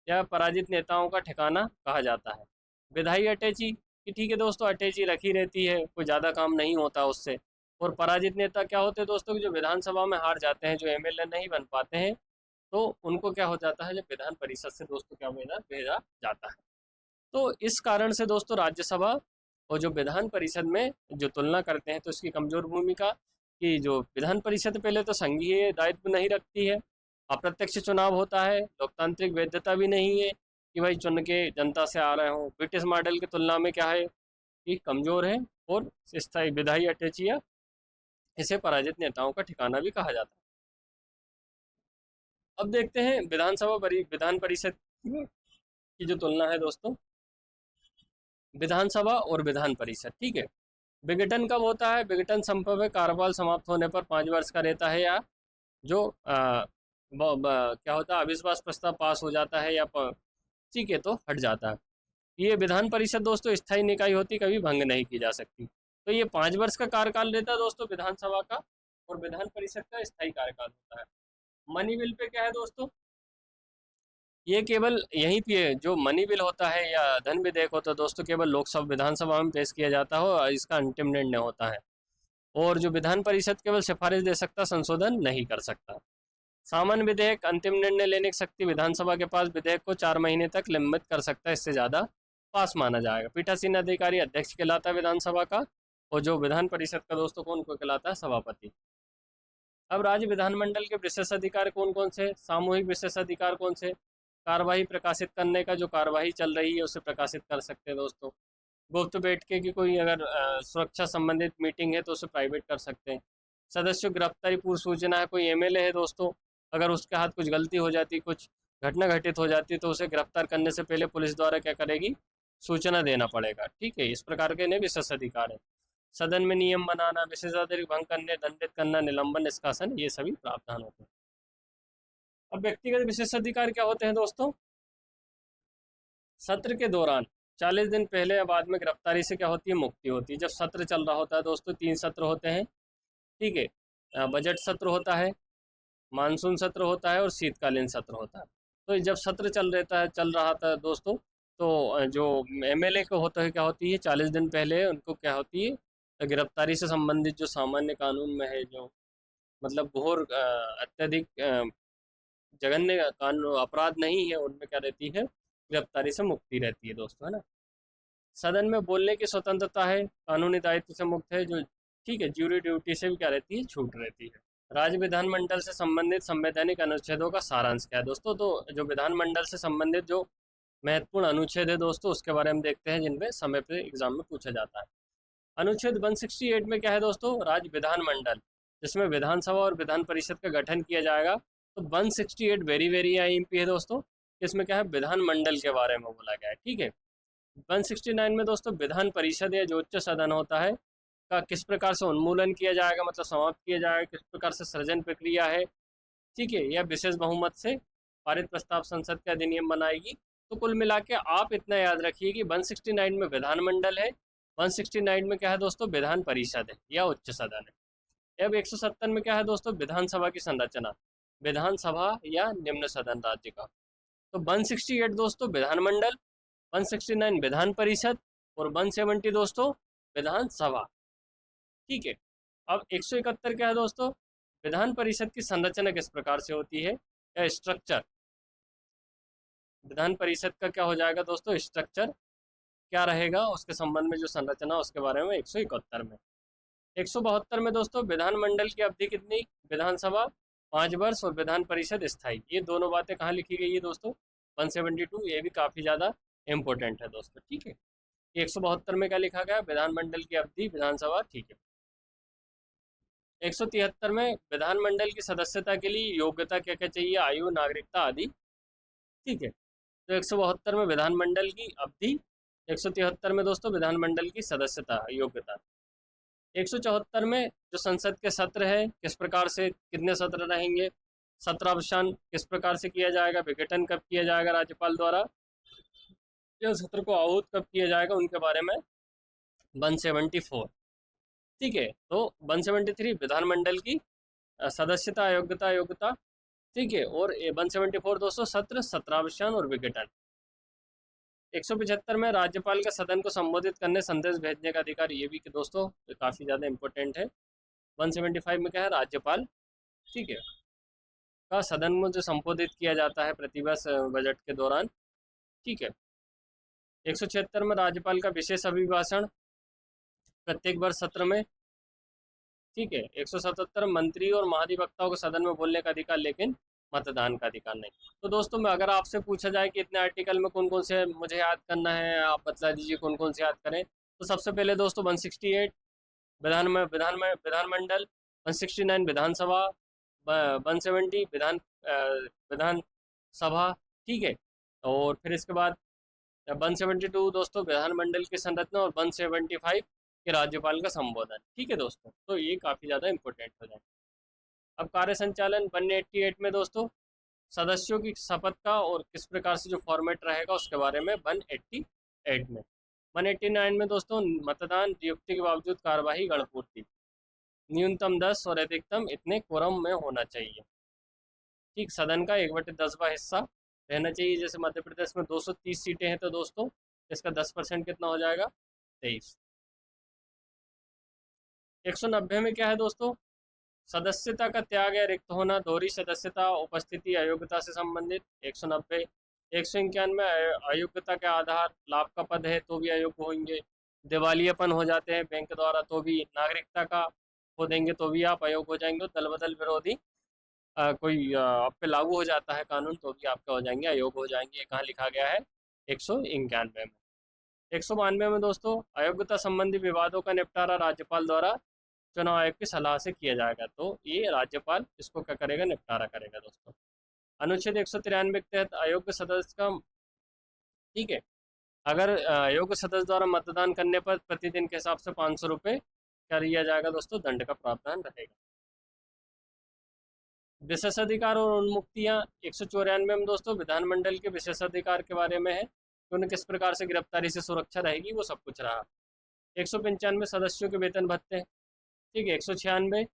या पराजित नेताओं का ठिकाना कहा जाता है। विधायी अटैची कि ठीक है दोस्तों, अटैची रखी रहती है, कोई ज़्यादा काम नहीं होता उससे। और पराजित नेता क्या होते हैं दोस्तों, जो विधानसभा में हार जाते हैं, जो एमएलए नहीं बन पाते हैं, तो उनको क्या हो जाता है, जब विधान परिषद से दोस्तों क्या भेजा जाता है। तो इस कारण से दोस्तों राज्यसभा और जो विधान परिषद में जो तुलना करते हैं, तो इसकी कमजोर भूमिका कि जो विधान परिषद पहले तो संघीय दायित्व नहीं रखती है, अप्रत्यक्ष चुनाव होता है, लोकतांत्रिक वैधता भी नहीं है कि भाई चुन के जनता से आ रहे हों। ब्रिटिश मॉडल की तुलना में क्या है कि कमजोर है, और स्थायी विधायी अटैचिया, इसे पराजित नेताओं का ठिकाना भी कहा जाता है। अब देखते हैं विधान परिषद की जो तुलना है दोस्तों, विधानसभा और विधान परिषद, ठीक है। विघटन कब होता है, विघटन संभव है कार्यकाल समाप्त होने पर 5 वर्ष का रहता है, या जो क्या होता है, अविश्वास प्रस्ताव पास हो जाता है या ठीक है तो हट जाता है। ये विधान परिषद दोस्तों स्थायी निकाय होती, कभी भंग नहीं की जा सकती। तो ये 5 वर्ष का कार्यकाल रहता है दोस्तों विधानसभा का, और विधान परिषद का स्थायी कार्यकाल होता है। मनी बिल पे क्या है दोस्तों, ये केवल यहीं पे जो मनी बिल होता है या धन विधेयक होता है दोस्तों, केवल लोकसभा विधानसभा में पेश किया जाता है और इसका अंतिम निर्णय होता है। और जो विधान परिषद केवल सिफारिश दे सकता, संशोधन नहीं कर सकता। सामान्य विधेयक अंतिम निर्णय लेने की शक्ति विधानसभा के पास, विधेयक को 4 महीने तक लंबित कर सकता है, इससे ज़्यादा पास माना जाएगा। पीठासीन अधिकारी अध्यक्ष कहलाता है विधानसभा का, और जो विधान परिषद का दोस्तों कौन को कहलाता है, सभापति। अब राज्य विधानमंडल के विशेष अधिकार कौन कौन से, सामूहिक विशेष अधिकार कौन से, कार्यवाही प्रकाशित करने का, जो कार्यवाही चल रही है उसे प्रकाशित कर सकते हैं दोस्तों। गुप्त बैठके की कोई अगर सुरक्षा संबंधित मीटिंग है तो उसे प्राइवेट कर सकते हैं। सदस्यों गिरफ्तारी पूर्व सूचना है, कोई एमएलए है दोस्तों, अगर उसके हाथ कुछ गलती हो जाती, कुछ घटना घटित हो जाती है तो उसे गिरफ्तार करने से पहले पुलिस द्वारा क्या करेगी, सूचना देना पड़ेगा। ठीक है, इस प्रकार के इन्हें विशेष अधिकार है। सदन में नियम बनाना, विशेषाधिकार भंग करने, दंडित करना, निलंबन, निष्कासन, ये सभी प्रावधान होते हैं। अब व्यक्तिगत विशेषाधिकार क्या होते हैं दोस्तों? सत्र के दौरान 40 दिन पहले या बाद में गिरफ्तारी से क्या होती है, मुक्ति होती है। जब सत्र चल रहा होता है दोस्तों, 3 सत्र होते हैं। ठीक है, बजट सत्र होता है, मानसून सत्र होता है और शीतकालीन सत्र होता है। तो जब सत्र चल रहा था दोस्तों, तो जो एमएलए को होता है क्या होती है, 40 दिन पहले उनको क्या होती है, गिरफ्तारी से संबंधित जो सामान्य कानून में है, जो मतलब घोर अत्यधिक जघन्य कानून अपराध नहीं है, उनमें क्या रहती है, गिरफ्तारी से मुक्ति रहती है दोस्तों, है ना। सदन में बोलने की स्वतंत्रता है, कानूनी दायित्व से मुक्त है जो। ठीक है, ज्यूरी ड्यूटी से भी क्या रहती है, छूट रहती है। राज्य विधानमंडल से संबंधित संवैधानिक अनुच्छेदों का सारांश क्या है दोस्तों? तो जो विधानमंडल से संबंधित जो महत्वपूर्ण अनुच्छेद है दोस्तों, उसके बारे में देखते हैं, जिनमें समय पे एग्जाम में पूछा जाता है। अनुच्छेद 168 में क्या है दोस्तों? राज्य विधानमंडल, जिसमें विधानसभा और विधान परिषद का गठन किया जाएगा। तो 168 वेरी वेरी आईएमपी है दोस्तों। इसमें क्या है, विधानमंडल के बारे में बोला गया है। ठीक है, 169 में दोस्तों विधान परिषद या जो उच्च सदन होता है का किस प्रकार से उन्मूलन किया जाएगा, मतलब समाप्त किया जाएगा, किस प्रकार से सृजन प्रक्रिया है। ठीक है, या विशेष बहुमत से पारित प्रस्ताव संसद का अधिनियम बनाएगी। तो कुल मिला के आप इतना याद रखिए कि 169 में विधानमंडल है, 169 में क्या है दोस्तों, विधान परिषद है या उच्च सदन है। अब 170 में क्या है दोस्तों, विधानसभा की संरचना, विधानसभा या निम्न सदन राज्य का। तो 168 दोस्तों विधानमंडल, 169 विधान परिषद और 170 दोस्तों विधानसभा। ठीक है, अब 171 क्या है दोस्तों, विधान परिषद की संरचना किस प्रकार से होती है, या स्ट्रक्चर। विधान परिषद का क्या हो जाएगा दोस्तों, स्ट्रक्चर क्या रहेगा, उसके संबंध में जो संरचना, उसके बारे में 171 में। 172 में दोस्तों विधानमंडल की अवधि कितनी, विधानसभा 5 वर्ष और विधान परिषद स्थायी। ये दोनों बातें कहाँ लिखी गई है दोस्तों, 172, ये भी काफ़ी ज़्यादा इंपॉर्टेंट है दोस्तों। ठीक है, 172 में क्या लिखा गया, विधानमंडल की अवधि, विधानसभा। ठीक है, 173 में विधानमंडल की सदस्यता के लिए योग्यता क्या क्या चाहिए, आयु, नागरिकता आदि। ठीक है, तो 172 में विधानमंडल की अवधि, 173 में दोस्तों विधानमंडल की सदस्यता योग्यता। 174 में जो संसद के सत्र है, किस प्रकार से, कितने सत्र रहेंगे, सत्रावसान किस प्रकार से किया जाएगा, विघटन कब किया जाएगा राज्यपाल द्वारा, या सत्र को आहूत कब किया जाएगा, उनके बारे में 174। ठीक है, तो 173 विधानमंडल की सदस्यता, अयोग्यता, योग्यता। ठीक है, और 174 दोस्तों सत्र, सत्रावसान और विघटन। 175 में राज्यपाल का सदन को संबोधित करने, संदेश भेजने का अधिकार, ये भी कि दोस्तों काफ़ी ज़्यादा इंपॉर्टेंट है। 175 में क्या है, राज्यपाल, ठीक है, का सदन में जो संबोधित किया जाता है प्रतिवर्ष बजट के दौरान। ठीक है, 176 में राज्यपाल का विशेष अभिभाषण प्रत्येक वर्ष सत्र में। ठीक है, 177 मंत्री और महाधिवक्ताओं को सदन में बोलने का अधिकार, लेकिन मतदान का अधिकार नहीं। तो दोस्तों मैं अगर आपसे पूछा जाए कि इतने आर्टिकल में कौन कौन से मुझे याद करना है, आप बता दीजिए कौन कौन से याद करें। तो सबसे पहले दोस्तों 168 विधानमंडल, 169 विधानसभा, 170 विधानसभा। ठीक है, और फिर इसके बाद 172 दोस्तों विधानमंडल की संरचना और 175 के राज्यपाल का संबोधन। ठीक है दोस्तों, तो ये काफ़ी ज़्यादा इंपॉर्टेंट हो जाए। अब कार्य संचालन 188 में दोस्तों सदस्यों की शपथ का और किस प्रकार से जो फॉर्मेट रहेगा उसके बारे में 188 में। 189 में दोस्तों मतदान नियुक्ति के बावजूद कार्यवाही गणपूर्ति, न्यूनतम 10 और अधिकतम इतने कोरम में होना चाहिए। ठीक, सदन का 1/10वां हिस्सा रहना चाहिए। जैसे मध्य प्रदेश में 230 सीटें हैं, तो दोस्तों इसका 10% कितना हो जाएगा, 23। 190 में क्या है दोस्तों, सदस्यता का त्याग या रिक्त होना, दोहरी सदस्यता, उपस्थिति, अयोग्यता से संबंधित 190। 191 अयोग्यता के आधार लाभ का पद है तो भी अयोग्य होंगे, दिवालियापन हो जाते हैं बैंक द्वारा तो भी, नागरिकता का खो देंगे तो भी आप अयोग्य हो जाएंगे, दल बदल विरोधी कोई आप पे लागू हो जाता है कानून तो भी आपका हो जाएंगे, अयोग्य हो जाएंगे। ये कहाँ लिखा गया है, 191 में। 192 में दोस्तों अयोग्यता संबंधी विवादों का निपटारा राज्यपाल द्वारा चुनाव आयोग की सलाह से किया जाएगा, तो ये राज्यपाल इसको क्या करेगा, निपटारा करेगा दोस्तों। अनुच्छेद 193 के तहत अयोग्य सदस्य का, ठीक है, अगर अयोग्य सदस्य द्वारा मतदान करने पर प्रतिदिन के हिसाब से 500 रुपये क्या दिया जाएगा दोस्तों, दंड का प्रावधान रहेगा। विशेषाधिकार और उन्मुक्तियां 194 में दोस्तों विधानमंडल के विशेषाधिकार के बारे में है कि उन्हें किस प्रकार से गिरफ्तारी से सुरक्षा रहेगी, वो सब कुछ रहा। 195 सदस्यों के वेतन भत्ते, ठीक है। 196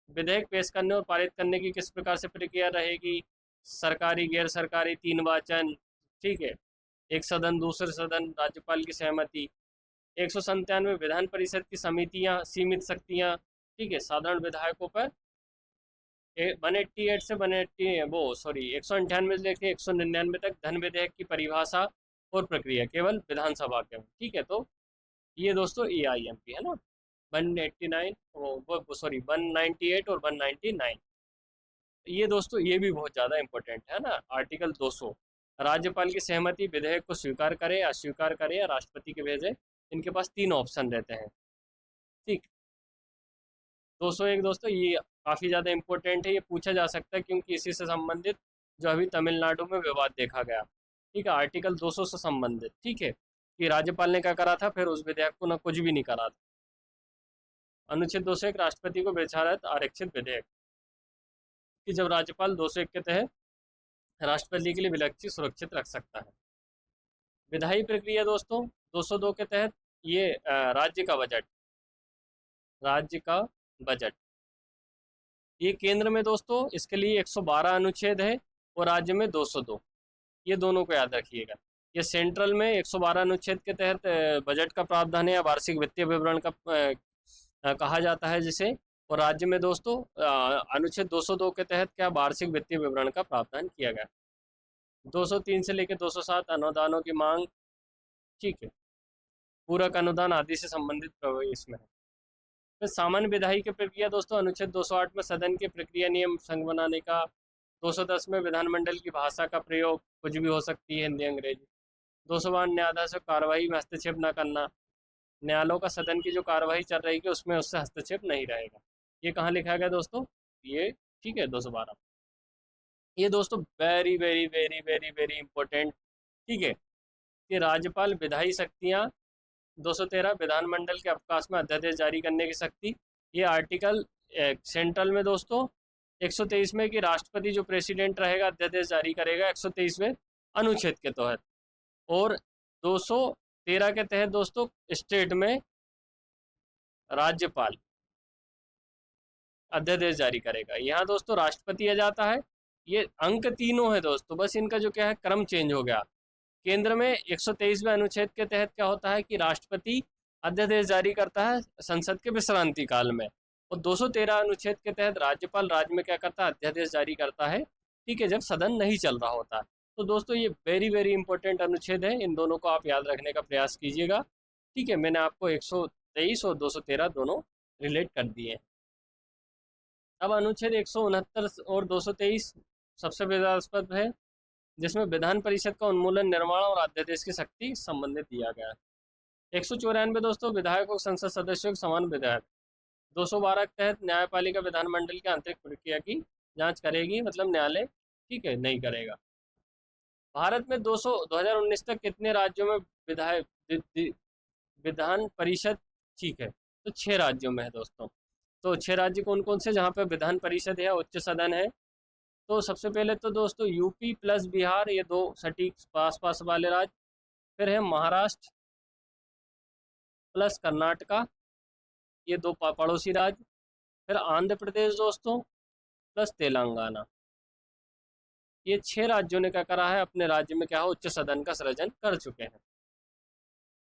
विधेयक पेश करने और पारित करने की किस प्रकार से प्रक्रिया रहेगी, सरकारी गैर सरकारी 3 वाचन, ठीक है, एक सदन दूसरे सदन, राज्यपाल की सहमति। 197 विधान परिषद की समितियां सीमित शक्तियां, ठीक है, साधारण विधायकों पर। 188 से 198 से लेकर 199 तक धन विधेयक की परिभाषा और प्रक्रिया केवल विधानसभा के, ठीक है। तो ये दोस्तों AIMP है ना, 189 198 और 199। ये दोस्तों ये भी बहुत ज़्यादा इंपॉर्टेंट है ना। आर्टिकल 200 राज्यपाल की सहमति विधेयक को स्वीकार करे, अस्वीकार करे या राष्ट्रपति के भेजे, इनके पास 3 ऑप्शन रहते हैं, ठीक। 201 दोस्तों ये काफ़ी ज़्यादा इंपॉर्टेंट है, ये पूछा जा सकता है क्योंकि इसी से संबंधित जो अभी तमिलनाडु में विवाद देखा गया, ठीक है, आर्टिकल 200 से संबंधित, ठीक है, कि राज्यपाल ने क्या करा था, फिर उस विधेयक को ना कुछ भी नहीं करा था। अनुच्छेद 201 राष्ट्रपति को विचाराधीन आरक्षित विधेयक कि जब राज्यपाल 201 के तहत राष्ट्रपति के लिए विलक्षण सुरक्षित रख सकता है। विधायी प्रक्रिया दोस्तों 202 के तहत ये राज्य का बजट ये केंद्र में दोस्तों इसके लिए 112 अनुच्छेद है और राज्य में 202, ये दोनों को याद रखिएगा। ये सेंट्रल में 112 अनुच्छेद के तहत बजट का प्रावधान है या वार्षिक वित्तीय विवरण का कहा जाता है जिसे, और राज्य में दोस्तों अनुच्छेद 202 के तहत क्या वार्षिक वित्तीय विवरण का प्रावधान किया गया। 203 से लेकर 207 अनुदानों की मांग, ठीक है, पूरक अनुदान आदि से संबंधित प्रभाव इसमें है। फिर सामान्य विधायी की प्रक्रिया दोस्तों अनुच्छेद 208 में सदन के प्रक्रिया नियम संघ बनाने का। 210 में विधानमंडल की भाषा का प्रयोग कुछ भी हो सकती है, हिंदी अंग्रेजी। 252 न्यायाधीश कार्रवाई में हस्तक्षेप न करना, न्यायालयों का सदन की जो कार्रवाई चल रही है उसमें उससे हस्तक्षेप नहीं रहेगा। ये कहाँ लिखा गया दोस्तों, ये, ठीक है, 212। ये दोस्तों very very very very very important, ठीक है, कि राज्यपाल विधायी शक्तियाँ 213 विधानमंडल के अवकाश में अध्यादेश जारी करने की शक्ति। ये आर्टिकल सेंट्रल में दोस्तों 123 में कि राष्ट्रपति जो प्रेसिडेंट रहेगा अध्यादेश जारी करेगा 123वें अनुच्छेद के तहत, और 213 के तहत दोस्तों स्टेट में राज्यपाल अध्यादेश जारी करेगा। यहाँ दोस्तों राष्ट्रपति आ जाता है। ये अंक तीनों है दोस्तों, बस इनका जो क्या है क्रम चेंज हो गया। केंद्र में 123वें अनुच्छेद के तहत क्या होता है कि राष्ट्रपति अध्यादेश जारी करता है संसद के विश्रांति काल में, और 213 अनुच्छेद के तहत राज्यपाल राज्य में क्या करता है, अध्यादेश जारी करता है, ठीक है, जब सदन नहीं चल रहा होता। तो दोस्तों ये वेरी वेरी इंपॉर्टेंट अनुच्छेद है, इन दोनों को आप याद रखने का प्रयास कीजिएगा, ठीक है। मैंने आपको 123 और 213 दोनों रिलेट कर दिए हैं। अब अनुच्छेद 169 और 223 सबसे विवादास्पद है, जिसमें विधान परिषद का उन्मूलन, निर्माण और अध्यादेश की शक्ति संबंधित दिया गया है। 194 दोस्तों विधायकों संसद सदस्यों के समान विधायक। 212 के तहत न्यायपालिका विधानमंडल की आंतरिक प्रक्रिया की जांच करेगी, मतलब न्यायालय, ठीक है, नहीं करेगा। भारत में 2019 तक कितने राज्यों में विधान परिषद, ठीक है, तो 6 राज्यों में है दोस्तों। तो 6 राज्य कौन कौन से जहाँ पे विधान परिषद है, उच्च सदन है। तो सबसे पहले तो दोस्तों यूपी प्लस बिहार, ये 2 सटीक पास पास वाले राज्य। फिर है महाराष्ट्र प्लस कर्नाटका, ये 2 पड़ोसी राज्य। फिर आंध्र प्रदेश दोस्तों प्लस तेलंगाना। ये 6 राज्यों ने क्या करा है, अपने राज्य में क्या हो, उच्च सदन का सृजन कर चुके हैं।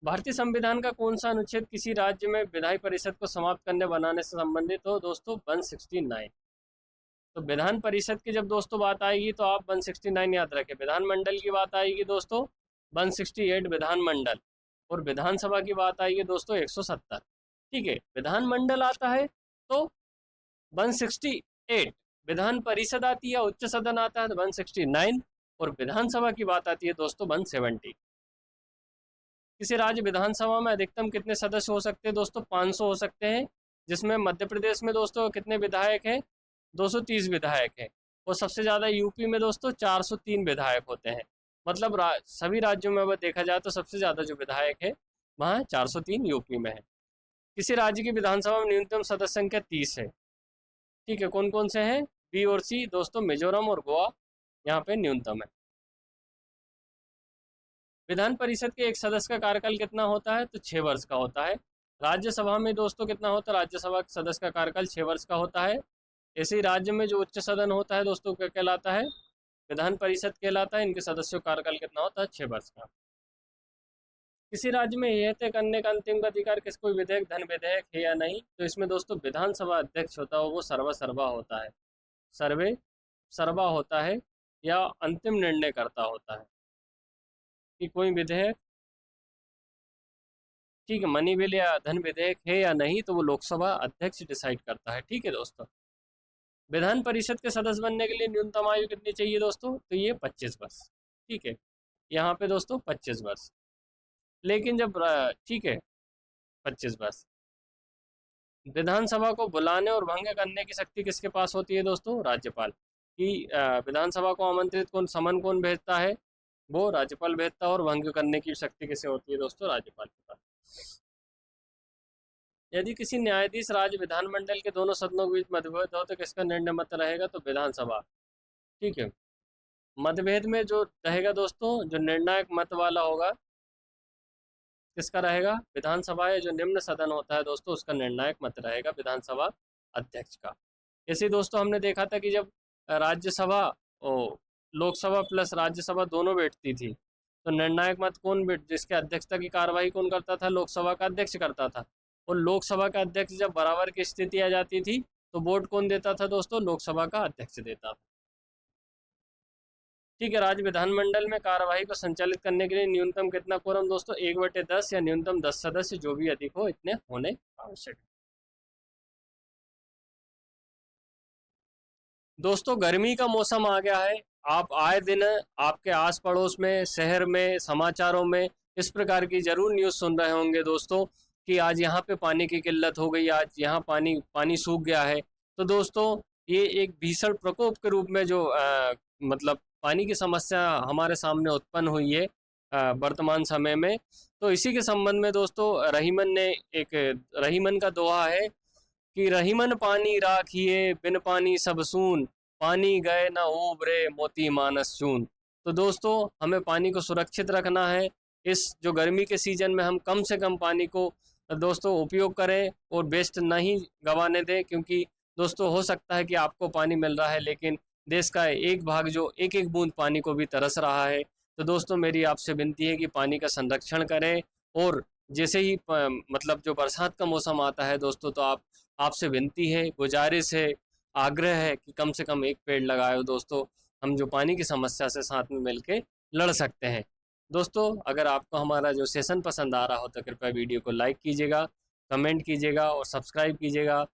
भारतीय संविधान का कौन सा अनुच्छेद किसी राज्य में विधायी परिषद को समाप्त करने बनाने से संबंधित हो दोस्तों, 169। तो विधान परिषद की जब दोस्तों बात आएगी तो आप 169 याद रखें। विधानमंडल की बात आएगी दोस्तों 168 विधानमंडल, और विधानसभा की बात आएगी दोस्तों 170, ठीक है। विधानमंडल आता है तो 168, विधान परिषद आती है, उच्च सदन आता है 169, और विधानसभा की बात आती है दोस्तों 170। किसी राज्य विधानसभा में अधिकतम कितने सदस्य हो सकते हैं दोस्तों, 500 हो सकते हैं, जिसमें मध्य प्रदेश में दोस्तों कितने विधायक हैं, 230 विधायक हैं। और सबसे ज़्यादा यूपी में दोस्तों 403 विधायक होते हैं। मतलब सभी राज्यों में अगर देखा जाए तो सबसे ज़्यादा जो विधायक है वहाँ 403 यूपी में है। किसी राज्य की विधानसभा में न्यूनतम सदस्य संख्या 30 है। ठीक है, कौन कौन से हैं? बी और सी दोस्तों, मिजोरम और गोवा यहाँ पे न्यूनतम है। विधान परिषद के एक सदस्य का कार्यकाल कितना होता है? तो 6 वर्ष का होता है। राज्यसभा में दोस्तों कितना होता है? राज्यसभा के सदस्य का कार्यकाल 6 वर्ष का होता है। ऐसे ही राज्य में जो उच्च सदन होता है दोस्तों क्या कहलाता है? विधान परिषद कहलाता है। इनके सदस्यों का कार्यकाल कितना होता है? 6 वर्ष का। किसी राज्य में यह तय करने का अंतिम अधिकार किस कोई विधेयक धन विधेयक है या नहीं, तो इसमें दोस्तों विधानसभा अध्यक्ष होता है, वो सर्वा होता है। सर्वे सर्वा होता है या अंतिम निर्णय करता होता है कि कोई विधेयक, ठीक है, मनी बिल या धन विधेयक है या नहीं, तो वो लोकसभा अध्यक्ष डिसाइड करता है। ठीक है दोस्तों, विधान परिषद के सदस्य बनने के लिए न्यूनतम आयु कितनी चाहिए दोस्तों? तो ये 25 वर्ष। ठीक है, यहाँ पे दोस्तों 25 वर्ष। लेकिन जब ठीक है 25 वर्ष, विधानसभा को बुलाने और भंग करने की शक्ति किसके पास होती है दोस्तों? राज्यपाल की। विधानसभा को आमंत्रित कौन, समन कौन भेजता है? वो राज्यपाल भेजता है। और भंग करने की शक्ति किसे होती है दोस्तों? राज्यपाल के पास। यदि किसी न्यायाधीश राज्य विधानमंडल के दोनों सदनों के बीच मतभेद हो तो किसका निर्णय मत रहेगा? तो विधानसभा। ठीक है, मतभेद में जो रहेगा दोस्तों, जो निर्णायक मत वाला होगा, किसका रहेगा? विधानसभा या जो निम्न सदन होता है दोस्तों, उसका निर्णायक मत रहेगा विधानसभा अध्यक्ष का। ऐसे दोस्तों हमने देखा था कि जब राज्यसभा लोकसभा प्लस राज्यसभा दोनों बैठती थी, तो निर्णायक मत कौन जिसके अध्यक्षता की कार्यवाही कौन करता था? लोकसभा का अध्यक्ष करता था। और लोकसभा का अध्यक्ष जब बराबर की स्थिति आ जाती थी तो वोट कौन देता था दोस्तों? लोकसभा का अध्यक्ष देता था। ठीक है, राज्य विधानमंडल में कार्यवाही को संचालित करने के लिए न्यूनतम कितना कोरम दोस्तों? 1/10 या न्यूनतम 10 सदस्य, जो भी अधिक हो इतने होने आवश्यक है। दोस्तों गर्मी का मौसम आ गया है। आप आए दिन आपके आस पड़ोस में, शहर में, समाचारों में इस प्रकार की जरूर न्यूज़ सुन रहे होंगे दोस्तों कि आज यहाँ पे पानी की किल्लत हो गई, आज यहाँ पानी सूख गया है। तो दोस्तों ये एक भीषण प्रकोप के रूप में जो मतलब पानी की समस्या हमारे सामने उत्पन्न हुई है वर्तमान समय में। तो इसी के संबंध में दोस्तों रहीमन का दोहा है कि रहीमन पानी राखिए बिन पानी सब सून, पानी गए न उबरे मोती मानस चून। तो दोस्तों हमें पानी को सुरक्षित रखना है। इस जो गर्मी के सीजन में हम कम से कम पानी को दोस्तों उपयोग करें और वेस्ट नहीं गंवाने दें, क्योंकि दोस्तों हो सकता है कि आपको पानी मिल रहा है लेकिन देश का एक भाग जो एक एक बूंद पानी को भी तरस रहा है। तो दोस्तों मेरी आपसे विनती है कि पानी का संरक्षण करें। और जैसे ही मतलब जो बरसात का मौसम आता है दोस्तों, तो आपसे विनती है, गुजारिश है, आग्रह है कि कम से कम एक पेड़ लगाओ दोस्तों। हम जो पानी की समस्या से साथ में मिलके लड़ सकते हैं। दोस्तों अगर आपको हमारा जो सेशन पसंद आ रहा हो तो कृपया वीडियो को लाइक कीजिएगा, कमेंट कीजिएगा और सब्सक्राइब कीजिएगा।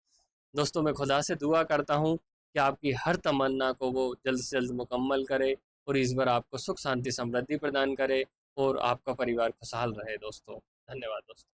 दोस्तों मैं खुदा से दुआ करता हूँ कि आपकी हर तमन्ना को वो जल्द से जल्द मुकम्मल करे और इस बार आपको सुख शांति समृद्धि प्रदान करे और आपका परिवार खुशहाल रहे दोस्तों। धन्यवाद दोस्तों।